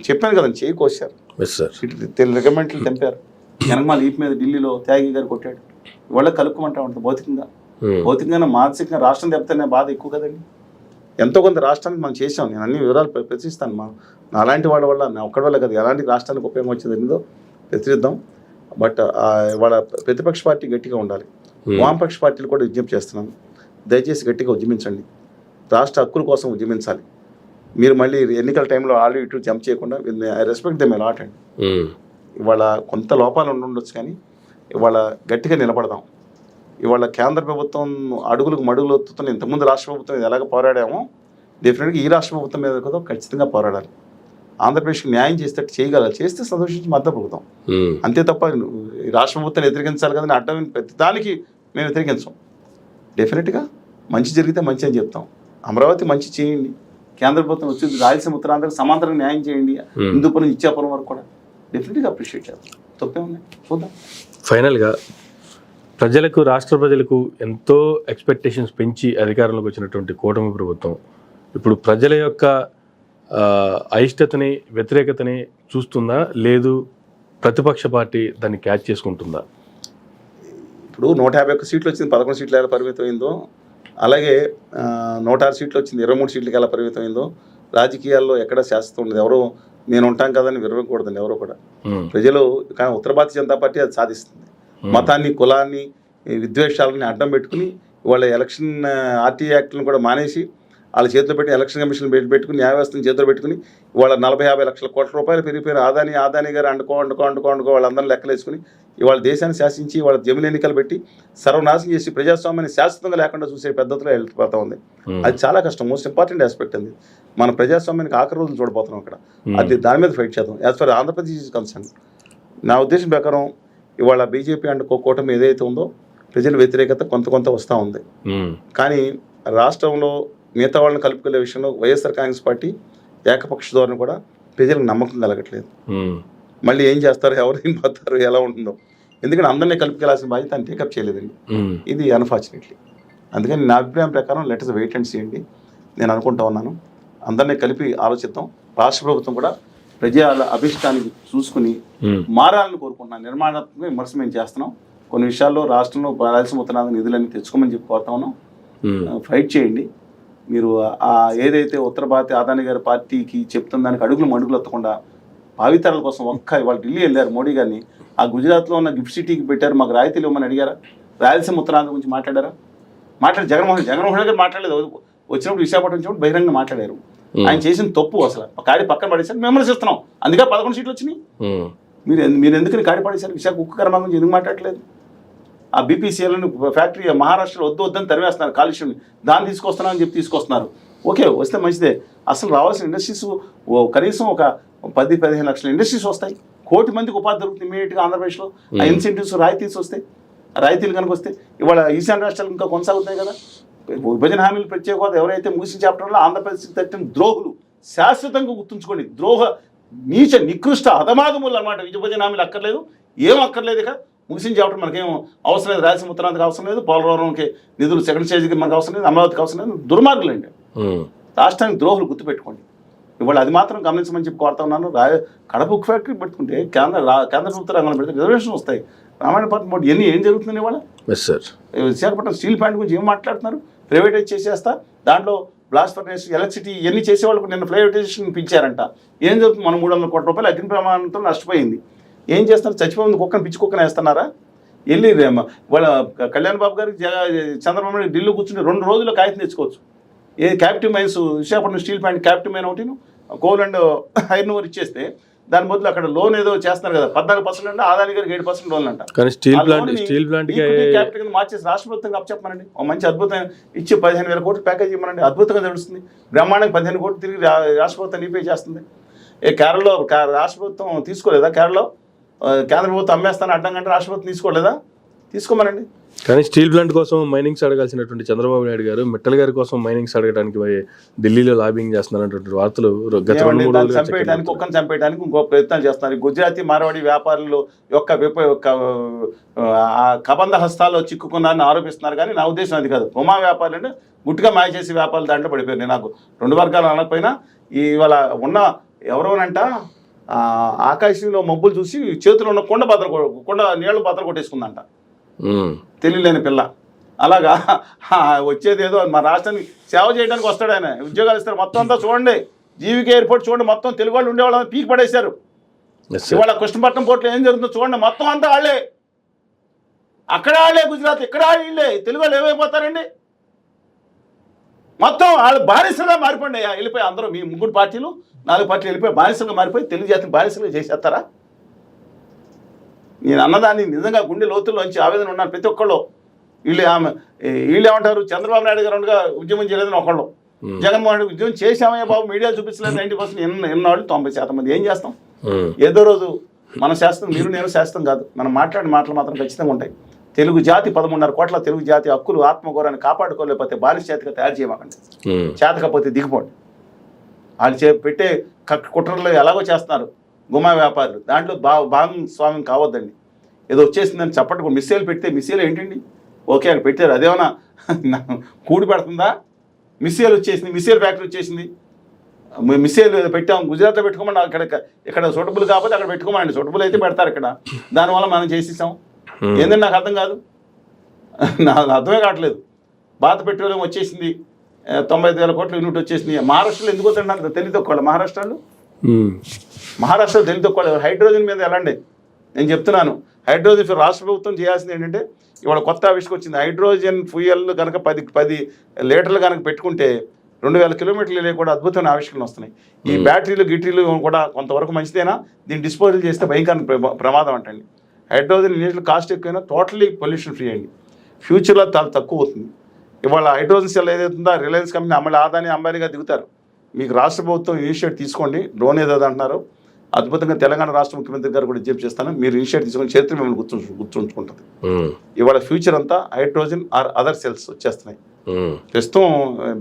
చెప్పాను కదండి, చేయి కోసారు, రికమెంట్లు తెంపారు. జనమాల ఈపు మీద ఢిల్లీలో త్యాగి గారు కొట్టాడు. ఇవాళ కలుపుకోమంటా ఉంటుంది భౌతికంగా మానసికంగా రాష్ట్రం దెబ్బతనే బాధ ఎక్కువ కదండి. ఎంతో కొంత రాష్ట్రానికి మనం చేసాం. నేను అన్ని వివరాలు ప్రశ్నిస్తాను. అలాంటి వాళ్ళ వల్ల నా ఒక్కడి వల్ల కదా ఎలాంటి రాష్ట్రానికి ఉపయోగం వచ్చింది ఏదో ప్రశ్నిద్దాం. బట్ వాళ్ళ ప్రతిపక్ష పార్టీ గట్టిగా ఉండాలి. వామపక్ష పార్టీలు కూడా విజ్ఞప్తి చేస్తున్నాను, దయచేసి గట్టిగా ఉద్యమించండి. రాష్ట్ర హక్కుల కోసం ఉద్యమించాలి. మీరు మళ్ళీ ఎన్నికల టైంలో ఆల్రెడీ ఇటు జంప్ చేయకుండా, I respect them a lot అండి. ఇవాళ కొంత లోపాలు ఉండొచ్చు కానీ ఇవాళ గట్టిగా నిలబడదాం. ఇవాళ కేంద్ర ప్రభుత్వం అడుగులకు మడుగులు ఒత్తుతున్న ఇంతకుముందు రాష్ట్ర ప్రభుత్వం మీద ఎలాగ పోరాడామో డెఫినెట్గా ఈ రాష్ట్ర ప్రభుత్వం మీద కూడా ఖచ్చితంగా పోరాడాలి. ఆంధ్రప్రదేశ్కి న్యాయం చేస్తే సంతోషించి మద్దతు ప్రభుత్వం. అంతే తప్ప రాష్ట్ర ప్రభుత్వాన్ని వ్యతిరేకించాలి కదా అడ్డం ప్రతి దానికి మేము వ్యతిరేకించాం. డెఫినెట్గా మంచి జరిగితే మంచి అని చెప్తాం. అమరావతి మంచి చేయండి, కేంద్ర ప్రభుత్వం వచ్చి రాయలసీమ ఉత్తరాంధ్రకు సమాంతరంగా న్యాయం చేయండి, హిందూపురం ఇచ్చాపురం వరకు కూడా డెఫినెట్గా అప్రిషియేట్ చేస్తాం. తప్పే ఉన్నాయి చూద్దాం. ఫైనల్గా ప్రజలకు, రాష్ట్ర ప్రజలకు ఎంతో ఎక్స్పెక్టేషన్స్ పెంచి అధికారంలోకి వచ్చినటువంటి కూటమి ప్రభుత్వం ఇప్పుడు ప్రజల యొక్క అయిష్టతని, వ్యతిరేకతని చూస్తుందా, లేదు ప్రతిపక్ష పార్టీ దాన్ని క్యాచ్ చేసుకుంటుందా? ఇప్పుడు 151 సీట్లు వచ్చింది, 11 సీట్లు ఎలా పరిమితం అయిందో, అలాగే 106 సీట్లు వచ్చింది, 23 సీట్లకి ఎలా పరిమితం అయిందో, రాజకీయాల్లో ఎక్కడ శాశ్వతం ఉండదు. ఎవరో నేను ఉంటాం కదని విరవకూడదండి ఎవరో కూడా. ప్రజలు, కానీ ఉత్తర భారతీయ జనతా పార్టీ అది సాధిస్తుంది. మతాన్ని, కులాన్ని, విద్వేషాలని అడ్డం పెట్టుకుని వాళ్ళ ఎలక్షన్ ఆర్టీఐ యాక్ట్లను కూడా మానేసి వాళ్ళ చేతిలో పెట్టి ఎలక్షన్ కమిషన్ పెట్టుకుని న్యాయ వ్యవస్థను చేతిలో పెట్టుకుని వాళ్ళ 40-50 లక్షల కోట్ల రూపాయలు పెరిగిపోయిన ఆదాని గారు అండుకో వాళ్ళందరూ లెక్కలేసుకుని ఇవాళ దేశాన్ని శాసించి వాళ్ళ జమిలి ఎన్నికలు పెట్టి సర్వనాశనం చేసి ప్రజాస్వామ్యాన్ని శాశ్వతంగా లేకుండా చూసే పద్ధతిలో వెళ్ళిపోతా ఉంది. అది చాలా కష్టం. మోస్ట్ ఇంపార్టెంట్ ఆస్పెక్ట్ అండి. మన ప్రజాస్వామ్యానికి ఆఖరి రోజులు చూడబోతున్నాం అక్కడ. అది దాని మీద ఫైట్ చేద్దాం. As for Andhra Pradesh is concern, నా ఉద్దేశం ప్రకారం ఇవాళ బీజేపీ అండ్ కూటమి ఏదైతే ఉందో ప్రజల వ్యతిరేకత కొంత వస్తూ ఉంది. కానీ రాష్ట్రంలో మిగతా వాళ్ళని కలుపుకునే విషయంలో వైఎస్ఆర్ కాంగ్రెస్ పార్టీ ఏకపక్ష ధోరణి కూడా ప్రజలకు నమ్మకం కలగట్లేదు. మళ్ళీ ఏం చేస్తారు, ఎవరు ఏం పోతారు, ఎలా ఉంటుందో. ఎందుకంటే అందరినీ కలుపుకెళ్లాల్సిన బాధ్యత ఆయన టేకప్ చేయలేదండి. ఇది అన్ఫార్చునేట్లీ. అందుకని నా అభిప్రాయం ప్రకారం let us wait and see అండి. నేను అనుకుంటా ఉన్నాను, అందరినీ కలిపి ఆలోచిద్దాం. రాష్ట్ర ప్రభుత్వం కూడా ప్రజల అభిష్టానికి చూసుకుని మారాలని కోరుకుంటున్నాను. నిర్మాణాత్మక విమర్శ మేము చేస్తున్నాం. కొన్ని విషయాల్లో రాష్ట్రంలో రాయలసీమ ఉత్తరాంధ్ర నిధులన్నీ తెచ్చుకోమని చెప్పి కోరుతా ఉన్నాం. ఫైట్ చేయండి. మీరు ఏదైతే ఉత్తర భారతీయ ఆదాని గారి పార్టీకి చెప్తున్న దానికి అడుగులు ఎత్తకుండా భావితరాల కోసం ఇవాళ ఢిల్లీ వెళ్ళారు మోడీ గారిని. ఆ గుజరాత్లో ఉన్న గిఫ్ట్ సిటీకి పెట్టారు, మాకు రాయితీలు ఇవ్వమని అడిగారా? రాయలసీమ ఉత్తరాంధ్ర గురించి మాట్లాడారా? జగన్మోహన్ రెడ్డి గారు మాట్లాడలేదు. వచ్చినప్పుడు విశాఖపట్నం వచ్చినప్పుడు బహిరంగ మాట్లాడారు. ఆయన చేసిన తప్పు అసలు కాడి పక్కన పడేసారు. విమర్శిస్తున్నాం. అందుకే 11 సీట్లు వచ్చినాయి. మీరు ఎందుకని కాడి పడేశారు? విశాఖ ఉక్కు కర్మాగారం గురించి ఎందుకు మాట్లాడలేదు? ఆ బీపీసీఎల్ని ఫ్యాక్టరీ మహారాష్ట్రలో వద్దని తరివేస్తున్నారు, కాలుష్యం దాన్ని తీసుకొస్తున్నామని చెప్పి తీసుకొస్తున్నారు. ఓకే, వస్తే మంచిదే. అసలు రావాల్సిన ఇండస్ట్రీస్ కనీసం ఒక 10-15 లక్షల ఇండస్ట్రీస్ వస్తాయి. 1 కోటి మందికి ఉపాధి దొరుకుతుంది ఇమీడియట్గా ఆంధ్రప్రదేశ్లో. ఆ ఇన్సెంటివ్స్ రాయితీస్ వస్తాయి. రాయితీలు కనుక వస్తే ఇవాళ ఈశాన్య రాష్ట్రాలు ఇంకా కొనసాగుతాయి కదా. విభజన హామీలు ప్రత్యేక హోదా ఎవరైతే ముగిసిన చాప్టర్లో ఆంధ్రప్రదేశ్కి తట్టిన ద్రోహులు శాశ్వతంగా గుర్తుంచుకోండి. నీచ నికృష్ట అధమాగములు అన్నమాట. విభజన హామీలు అక్కర్లేదు, ఏం అక్కర్లేదు. ఇక ముగిసిన చాప్టర్ మనకేం అవసరం లేదు. రాయలసీమ ఉత్తరాంధ్రకి అవసరం లేదు, పోలవరంకి నిధులు సెకండ్ స్టేజ్కి మనకు అవసరం లేదు, అమరావతికి అవసరం లేదు. దుర్మార్గులు అండి. రాష్ట్రానికి ద్రోహులు గుర్తుపెట్టుకోండి. ఇవాళ అది మాత్రం గమనించమని చెప్పి కోరుతా ఉన్నాను. కడప ఉక్కు ఫ్యాక్టరీ పెట్టుకుంటే కేంద్ర ప్రభుత్వ రంగంలో పెడితే రిజర్వేషన్ వస్తాయి. రామాయణపట్నం బోర్డు ఏం జరుగుతుంది ఇవాళ? విశాఖపట్నం స్టీల్ ప్లాంట్ గురించి ఏం మాట్లాడుతున్నారు? ప్రైవేటైజ్ చేసేస్తా, దాంట్లో బ్లాస్ట్ ఫర్నేస్, ఎలక్ట్రిసిటీ ఇవన్నీ చేసేవాళ్ళకు నిన్న ప్రైవేటైజేషన్ పిలిచారంట. ఏం జరుగుతుంది? మనం 300 కోట్ల రూపాయలు అగ్ని ప్రమాణంతో నష్టపోయింది. ఏం చేస్తున్నారు? చచ్చిపోయింది కుక్కను పిచ్చి కుక్కను వేస్తున్నారా? వెళ్ళి వాళ్ళ కళ్యాణ్ బాబు గారికి చంద్రబాబు నాయుడు ఢిల్లీ కూర్చుని 2 రోజుల్లో కాగితం తెచ్చుకోవచ్చు. Captive mines Visakhapatnam steel plant captive mine ఒకటి కోల్ అండ్ ఐరన్ ఓర్ ఇచ్చేస్తే దాని బదులు అక్కడ లోన్ ఏదో చేస్తున్నారు కదా, 14% అంటే ఆదాని గారికి 7% లోన్లు అంట. క్యాపిటల్ మార్చేసి రాష్ట్ర ప్రభుత్వం అప్పచెప్పమనండి. ఒక మంచి అద్భుతం ఇచ్చి 15,000 కోట్లు ప్యాకేజ్ ఇవ్వమనండి. అద్భుతంగా నడుస్తుంది. బ్రహ్మాండంగా 15 కోట్లు తిరిగి రాష్ట్ర ప్రభుత్వం రీపే చేస్తుంది. కేరళలో రాష్ట్ర ప్రభుత్వం తీసుకోలేదా? కేరళలో కేంద్ర ప్రభుత్వం అమ్మేస్తాను అడ్డం కంటే రాష్ట్ర ప్రభుత్వం తీసుకోలేదా? తీసుకోమనండి. కానీ స్టీల్ ప్లాంట్ కోసం మైనింగ్స్ అడగాల్సినటువంటి చంద్రబాబు నాయుడు గారు మిట్టల్ గారి కోసం మైనింగ్స్ అడగడానికి ఢిల్లీలో లాబింగ్ చేస్తున్నటువంటి వార్తలు గత 2-3 రోజులుగా చంపేయడానికి ఒక్కని చంపేయడానికి ఇంకో ప్రయత్నాలు చేస్తున్నారు. గుజరాతీ మార్వాడి వ్యాపారులు యొక్క కబంధ హస్తాల్లో చిక్కుకున్నారని ఆరోపిస్తున్నారు. కానీ నా ఉద్దేశం అది కాదు. ఉమా వ్యాపారులు అంటే గుట్టుగా మాయ చేసే వ్యాపారులు దాంట్లో పడిపోయారు. నాకు 2 వర్గాలు అనకపోయినా ఇవాళ ఉన్న ఎవరోనంట ఆకాశంలో మబ్బులు చూసి చేతిలో ఉన్న కొండ నీళ్లు బద్దలు కొట్టేసుకుందంట తెలియలేని పిల్ల. అలాగా వచ్చేది ఏదో మన రాష్ట్రానికి సేవ చేయడానికి వస్తాడు ఆయన. ఉద్యోగాలు ఇస్తారు. మొత్తం అంతా చూడండి, జీవికే ఎయిర్పోర్ట్ చూడండి, మొత్తం తెలుగు వాళ్ళు ఉండేవాళ్ళని పీకి పడేశారు. ఇవాళ కృష్ణపట్నం పోర్టులో ఏం జరుగుతుందో చూడండి, మొత్తం అంతా వాళ్ళే. అక్కడ వాళ్ళే గుజరాత్, ఇక్కడ వాళ్ళే. తెలుగు వాళ్ళు ఏమైపోతారండి? మొత్తం వాళ్ళు బానిసలుగా మారిపోండి. వెళ్ళిపోయి అందరూ మీ 3 పార్టీలు 4 పార్టీలు వెళ్ళిపోయి బానిసలుగా మారిపోయి తెలుగు జాతిని బానిసలుగా చేసేస్తారా? నేను అన్నదాన్ని నిజంగా గుండె లోతుల్లోంచి ఆవేదన ఉన్నాను ప్రతి ఒక్కళ్ళు. వీళ్ళు ఏమంటారు? చంద్రబాబు నాయుడు గారు ఉండగా ఉద్యమం చేయలేదని ఒకళ్ళు, జగన్మోహన్ రెడ్డి ఉద్యమం చేశామయ్యా బాబు, మీడియా చూపించలేదు 90%. ఎన్నవాళ్ళు 90% మంది. ఏం చేస్తాం? ఏదో రోజు మన శాస్త్రం, మీరు నేను శాస్త్రం కాదు, మనం మాట్లాడిన మాటలు మాత్రం ఖచ్చితంగా ఉంటాయి. తెలుగు జాతి 13.5 కోట్ల తెలుగు జాతి హక్కులు ఆత్మగౌరవాన్ని కాపాడుకోలేకపోతే బానిస చేతిగా తయారు చేయమాకండి. చేతకపోతే దిగిపోండి. వాళ్ళు పెట్టే కుట్రలు ఎలాగో చేస్తున్నారు గుమా వ్యాపారులు. దాంట్లో భాగస్వామ్యం కావద్దండి. ఏదో వచ్చేసిందని చెప్పట్టు మిస్సైల్ పెడితే మిస్సైల్ ఏంటండి? ఓకే అక్కడ పెట్టారు, అదేమన్నా కూడి పెడుతుందా? మిస్సైల్ వచ్చేసింది, మిస్సైల్ ఫ్యాక్టరీ వచ్చేసింది, మిస్సైల్ పెట్టాం గుజరాత్లో పెట్టుకోమని, ఇక్కడ సూటబుల్ కాకపోతే అక్కడ పెట్టుకోమండి, సూటబుల్ అయితే పెడతారు ఇక్కడ, దానివల్ల మనం చేసేసాం. ఏంటంటే నాకు అర్థం కాదు, నాకు అర్థమే కావట్లేదు. భారత పెట్రోలియం వచ్చేసింది, 95,000 కోట్ల యూనిట్ వచ్చేసింది. మహారాష్ట్రలో ఎందుకు వద్దంటున్నారు? తెలివి తక్కువ మహారాష్ట్రలో తెలివి తక్కువ. హైడ్రోజన్ మీద ఎలాండి నేను చెప్తున్నాను, హైడ్రోజన్ రాష్ట్ర ప్రభుత్వం చేయాల్సింది ఏంటంటే ఇవాళ కొత్త ఆవిష్కరణ వచ్చింది. హైడ్రోజన్ ఫ్యూయల్ కనుక 10 లీటర్లు కనుక పెట్టుకుంటే 2,000 కిలోమీటర్లు కూడా అద్భుతమైన ఆవిష్కరణ వస్తున్నాయి. ఈ బ్యాటరీలు గిట్రీలు కూడా కొంతవరకు మంచిదేనా, దీన్ని డిస్పోజల్ చేస్తే భయంకర ప్రమాదం అంటండి. హైడ్రోజన్ ఇనిషియల్ కాస్ట్ ఎక్కువైనా టోటలీ పొల్యూషన్ ఫ్రీ అండి, ఫ్యూచర్లో చాలా తక్కువ అవుతుంది. ఇవాళ హైడ్రోజన్ సెల్ ఏదైతుందో రిలయన్స్ కంపెనీ అదాని అంబానీగా దిగుతారు. మీకు రాష్ట్ర ప్రభుత్వం ఇనిషియేట్ తీసుకోండి, డ్రోన్ ఏదో అంటున్నారు అద్భుతంగా. తెలంగాణ రాష్ట్ర ముఖ్యమంత్రి గారు కూడా విజ్ఞప్తి చేస్తాను, మీరు ఇనిషియేట్ తీసుకొని చరిత్ర మిమ్మల్ని గుర్తుంచుకుంటుంది. ఇవాళ ఫ్యూచర్ అంతా హైడ్రోజన్ ఆర్ అదర్ సెల్స్ వచ్చేస్తున్నాయి, ప్రస్తుతం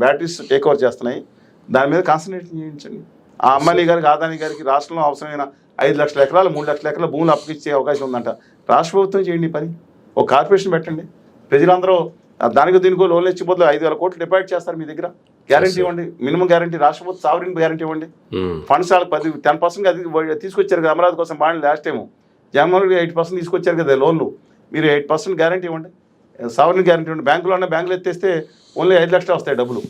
బ్యాటరీస్ టేక్ ఓవర్ చేస్తున్నాయి. దాని మీద కాన్సన్ట్రేట్ చేయించండి. ఆ అంబానీ గారికి అదాని గారికి రాష్ట్రంలో అవసరమైన 5 లక్షల ఎకరాలు 3 లక్షల ఎకరాల భూములు అప్పగిచ్చే అవకాశం ఉందంట. రాష్ట్ర ప్రభుత్వం చేయండి పని, ఒక కార్పొరేషన్ పెట్టండి. ప్రజలందరూ దానికి దీనికో లోన్లు ఇచ్చి బదులు 5,000 కోట్లు డిపాజిట్ చేస్తారు మీ దగ్గర. గ్యారంటీ ఇవ్వండి, మినిమం గ్యారంటీ. రాష్ట్ర ప్రభుత్వం సావరిన్ గ్యారంటీ ఇవ్వండి. ఫండ్స్ 10% అది తీసుకొచ్చారు కదా అమరావతి కోసం బాండ్లు. లాస్ట్ టైం జగన్మోహన్ రెడ్డి 8% తీసుకొచ్చారు కదా లోన్లు, మీరు 8% గ్యారంటీ ఇవ్వండి, సావరిన్ గ్యారంటీ ఇవ్వండి. బ్యాంకులు ఎత్తేస్తే ఓన్లీ 5 లక్షలు వస్తాయి డబ్బులు.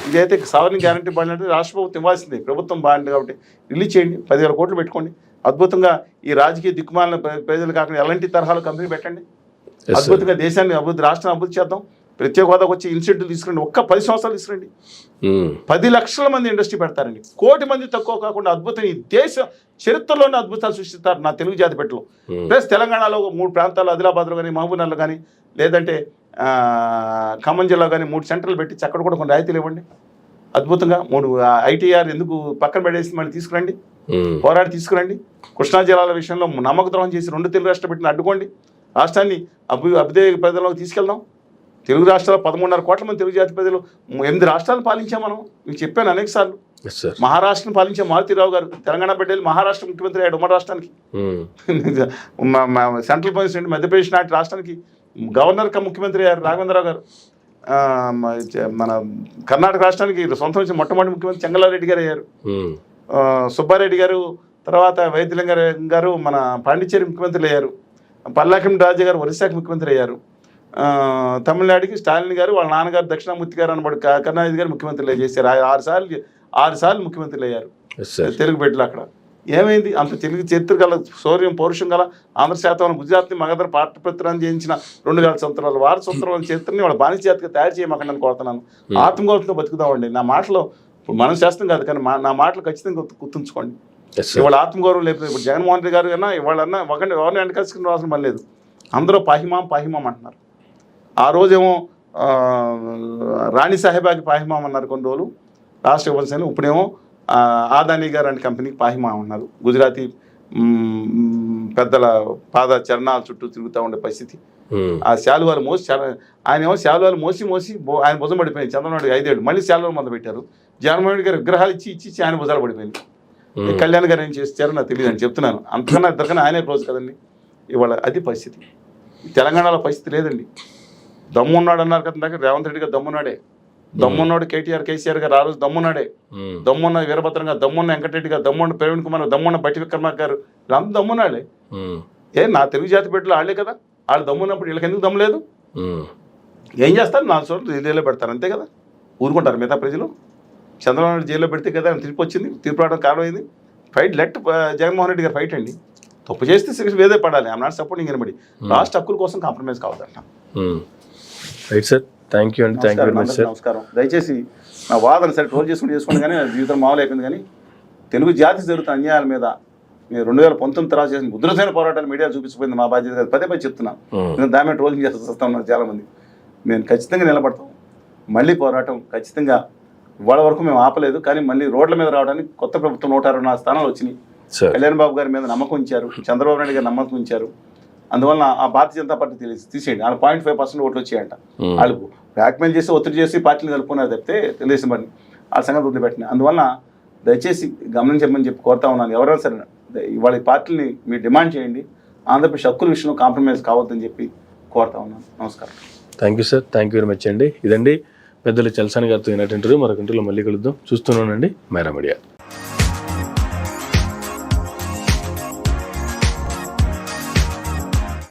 ఇదైతే సావరిన్ గ్యారంటీ బాండ్ అంటే రాష్ట్ర ప్రభుత్వం ఇవ్వాల్సిందే, ప్రభుత్వం బాండ్ కాబట్టి రిలీజ్ చేయండి. 10,000 కోట్లు పెట్టుకోండి. అద్భుతంగా ఈ రాజకీయ దిక్కుమాలిన ప్రజలు కాకుండా ఎలాంటి తరహాలో కంపెనీ పెట్టండి. అద్భుతంగా దేశాన్ని అభివృద్ధి, రాష్ట్రాన్ని అభివృద్ధి చేద్దాం. ప్రత్యేక హోదాకు వచ్చి ఇన్స్టిట్యూట్ తీసుకురండి, ఒక్క 10 సంవత్సరాలు తీసుకురండి. 10 లక్షల మంది ఇండస్ట్రీ పెడతారండి, 1 కోటి మంది తక్కువ కాకుండా అద్భుతం. ఈ దేశ చరిత్రలోనే అద్భుతాలు సృష్టిస్తారు నా తెలుగు జాతి పెట్టలో. ప్లస్ తెలంగాణలో 3 ప్రాంతాలు, ఆదిలాబాద్లో కానీ మహబూబ్నగర్లో కానీ లేదంటే ఖమ్మం జిల్లా కానీ 3 సెంటర్లు పెట్టి అక్కడ కూడా కొన్ని రాయితీలు ఇవ్వండి. అద్భుతంగా 3 ఐటీఆర్ ఎందుకు పక్కన పెట్టేసి మళ్ళీ తీసుకురండి, పోరాడి తీసుకురండి. కృష్ణా జిల్లాల విషయంలో నమ్మక ద్రోహం చేసి 2 తెలుగు రాష్ట్రాలు పెట్టిన అడ్డుకోండి. రాష్ట్రాన్ని అభ్యుదయ ప్రజల్లోకి తీసుకెళ్దాం. తెలుగు రాష్ట్రాల్లో 13.5 కోట్ల మంది తెలుగు జాతి ప్రజలు, 8 రాష్ట్రాలు పాలించాం మనం. మీకు చెప్పాను అనేక సార్లు. మహారాష్ట్రను పాలించే మారుతీరావు గారు తెలంగాణ బిడ్డలు మహారాష్ట్ర ముఖ్యమంత్రి అయ్యాడు. ఉమ్మడి రాష్ట్రానికి సెంట్రల్ ప్రెసిడెంట్ మధ్యప్రదేశ్ నాటి రాష్ట్రానికి గవర్నర్ ముఖ్యమంత్రి అయ్యారు రాఘవేంద్రరావు గారు. మన కర్ణాటక రాష్ట్రానికి సొంతం నుంచి మొట్టమొదటి ముఖ్యమంత్రి చెంగలారెడ్డి గారు అయ్యారు. సుబ్బారెడ్డి గారు, తర్వాత వైద్యలింగ గారు మన పాండిచ్చేరి ముఖ్యమంత్రులు అయ్యారు. పల్లాకిం రాజు గారు ఒరిస్సాకి ముఖ్యమంత్రి అయ్యారు. తమిళనాడుకి స్టాలిన్ గారు వాళ్ళ నాన్నగారు దక్షిణామూర్తి గారు అనబడి కరుణానిధి గారు ముఖ్యమంత్రులు చేశారు. 6 సార్లు ముఖ్యమంత్రులు అయ్యారు తెలుగు బిడ్డలు. అక్కడ ఏమైంది? అంత తెలుగు చరిత్ర గల శౌర్యం పౌరుషం గల ఆంధ్ర శాతం గుజరాత్ని మగధర పాఠ్యపుత్రాన్ని చేయించిన 2,000 సంవత్సరాలు వారసత్వం చరిత్రని వాళ్ళ బానిస జాతిగా తయారు చేయమాకండి అని కోరుతున్నాను. ఆత్మగౌరవంతో బతుకుదామండి. నా మాటలో ఇప్పుడు మనం చేస్తాం కాదు, కానీ నా మాటలు ఖచ్చితంగా గుర్తుంచుకోండి. ఇవాళ ఆత్మగౌరవం లేకపోతే ఇప్పుడు జగన్మోహన్ రెడ్డి గారు కన్నా ఇవాళన్నా ఎవరిని వెనకాల్సుకుని రావాల్సిన పని లేదు. అందరూ పాహిమాం అంటున్నారు. ఆ రోజేమో రాణి సాహెబాకి పాహిమాం అన్నారు కొన్ని రోజులు రాష్ట్ర విభజన. ఇప్పుడేమో ఆదాని గారు అనే కంపెనీకి పాహిమాం అన్నారు. గుజరాతీ పెద్దల పాద చరణాల చుట్టూ తిరుగుతూ ఉండే పరిస్థితి. ఆ శాలువాలు మోసి ఆయన ఏమో శాలువాలు మోసి ఆయన భుజం పడిపోయింది. చంద్రబాబు 5 ఏళ్ళు మళ్ళీ శాలువాలు మొదలు పెట్టారు. జగన్మోహన్ రెడ్డి గారు విగ్రహాలు ఇచ్చి ఆయన భుజాలు పడిపోయింది. కళ్యాణ్ గారు ఏం చేస్తారో నాకు తెలియదు అని చెప్తున్నాను. అంతకన్నా ఇద్దరికన్నా ఆయనే క్లోజ్ కదండి. ఇవాళ అది పరిస్థితి. తెలంగాణలో పరిస్థితి లేదండి. దమ్మున్నాడు అన్నారు కదా దగ్గర రేవంత్ రెడ్డి గారు దమ్మున్నాడే. దమ్మున్నాడు కేసీఆర్ గారు ఆ రోజు దమ్మున్నాడే. దమ్మున్న వీరభద్రం గారు, దమ్మున్న వెంకటరెడ్డి గారు, దమ్మున్న ప్రవీణ్ కుమార్, దమ్మున్న బట్టి విక్రమార్ గారు, వీళ్ళంతా దమ్మున్నాడే. నా తెలుగు జాతి బిడ్డలు వాళ్ళే కదా. వాళ్ళు దమ్మున్నప్పుడు వీళ్ళకి ఎందుకు దమ్ము లేదు? ఏం చేస్తారు? 4 చోట్ల జైల్లో పెడతారు అంతే కదా. ఊరుకుంటారు మిగతా ప్రజలు. చంద్రబాబు నాయుడు జైల్లో పెడితే కదా తీర్పు వచ్చింది. తీర్పు రావడం కారణమైంది. ఫైట్ లెట్ జగన్మోహన్ రెడ్డి గారు ఫైట్ అండి. తప్పు చేస్తే శిక్ష వేదే పడాలి. I'm not supporting anybody. రాష్ట్ర హక్కుల కోసం కాంప్రమైజ్ కావద్దంట. రైట్ సార్, థ్యాంక్ యూ అండి. Thank you very much sir. నమస్కారం. దయచేసి నా వాదన సరే ట్రోల్ చేసుకోండి కానీ జీవితం మామూలు అయిపోయింది. కానీ తెలుగు జాతి జరుగుతున్న అన్యాయాల మీద నేను 2019 తర్వాత చేసిన ఉధృతమైన పోరాటాలు మీడియా చూపించిపోయింది. మా బాధ్యత పదే చెప్తున్నాను. నేను దాని మీద ట్రోలింగ్ చేస్తా ఉన్నాను చాలామంది. మేము ఖచ్చితంగా నిలబడతాం. మళ్ళీ పోరాటం ఖచ్చితంగా. ఇవాళ వరకు మేము ఆపలేదు, కానీ మళ్ళీ రోడ్ల మీద రావడానికి కొత్త ప్రభుత్వం 164 స్థానాలు వచ్చినాయి. కళ్యాణ్ బాబు గారి మీద నమ్మకం ఉంచారు, చంద్రబాబు నాయుడు గారు నమ్మకం ఉంచారు. అందువల్ల ఆ భారతీయ జనతా పార్టీ తీసేయండి. వాళ్ళు 0.5% ఓట్లు వచ్చాయంట. వాళ్ళు బ్లాక్మెయిల్ చేసి ఒత్తిడి చేసి పార్టీని కలుపుకున్నారు తప్పితే తెలుగుదేశం పార్టీ ఆ సంగతి వదిలిపెట్టినాయి. అందువల్ల దయచేసి గమనించమని చెప్పి కోరుతా ఉన్నాను. ఎవరైనా సరే ఇవాళ ఈ పార్టీని మీరు డిమాండ్ చేయండి. ఆంధ్రప్రదేశ్ హక్కుల విషయంలో కాంప్రమైజ్ కావద్దని చెప్పి కోరుతా ఉన్నాను. నమస్కారం. Thank you sir, thank you very much అండి. ఇదండి పెద్దలు చలసాని గారితో అయినటువంటి మరొక ఇంటర్వ్యూలో మళ్ళీ కలుద్దాం. చూస్తున్నానండి మైరా మీడియా.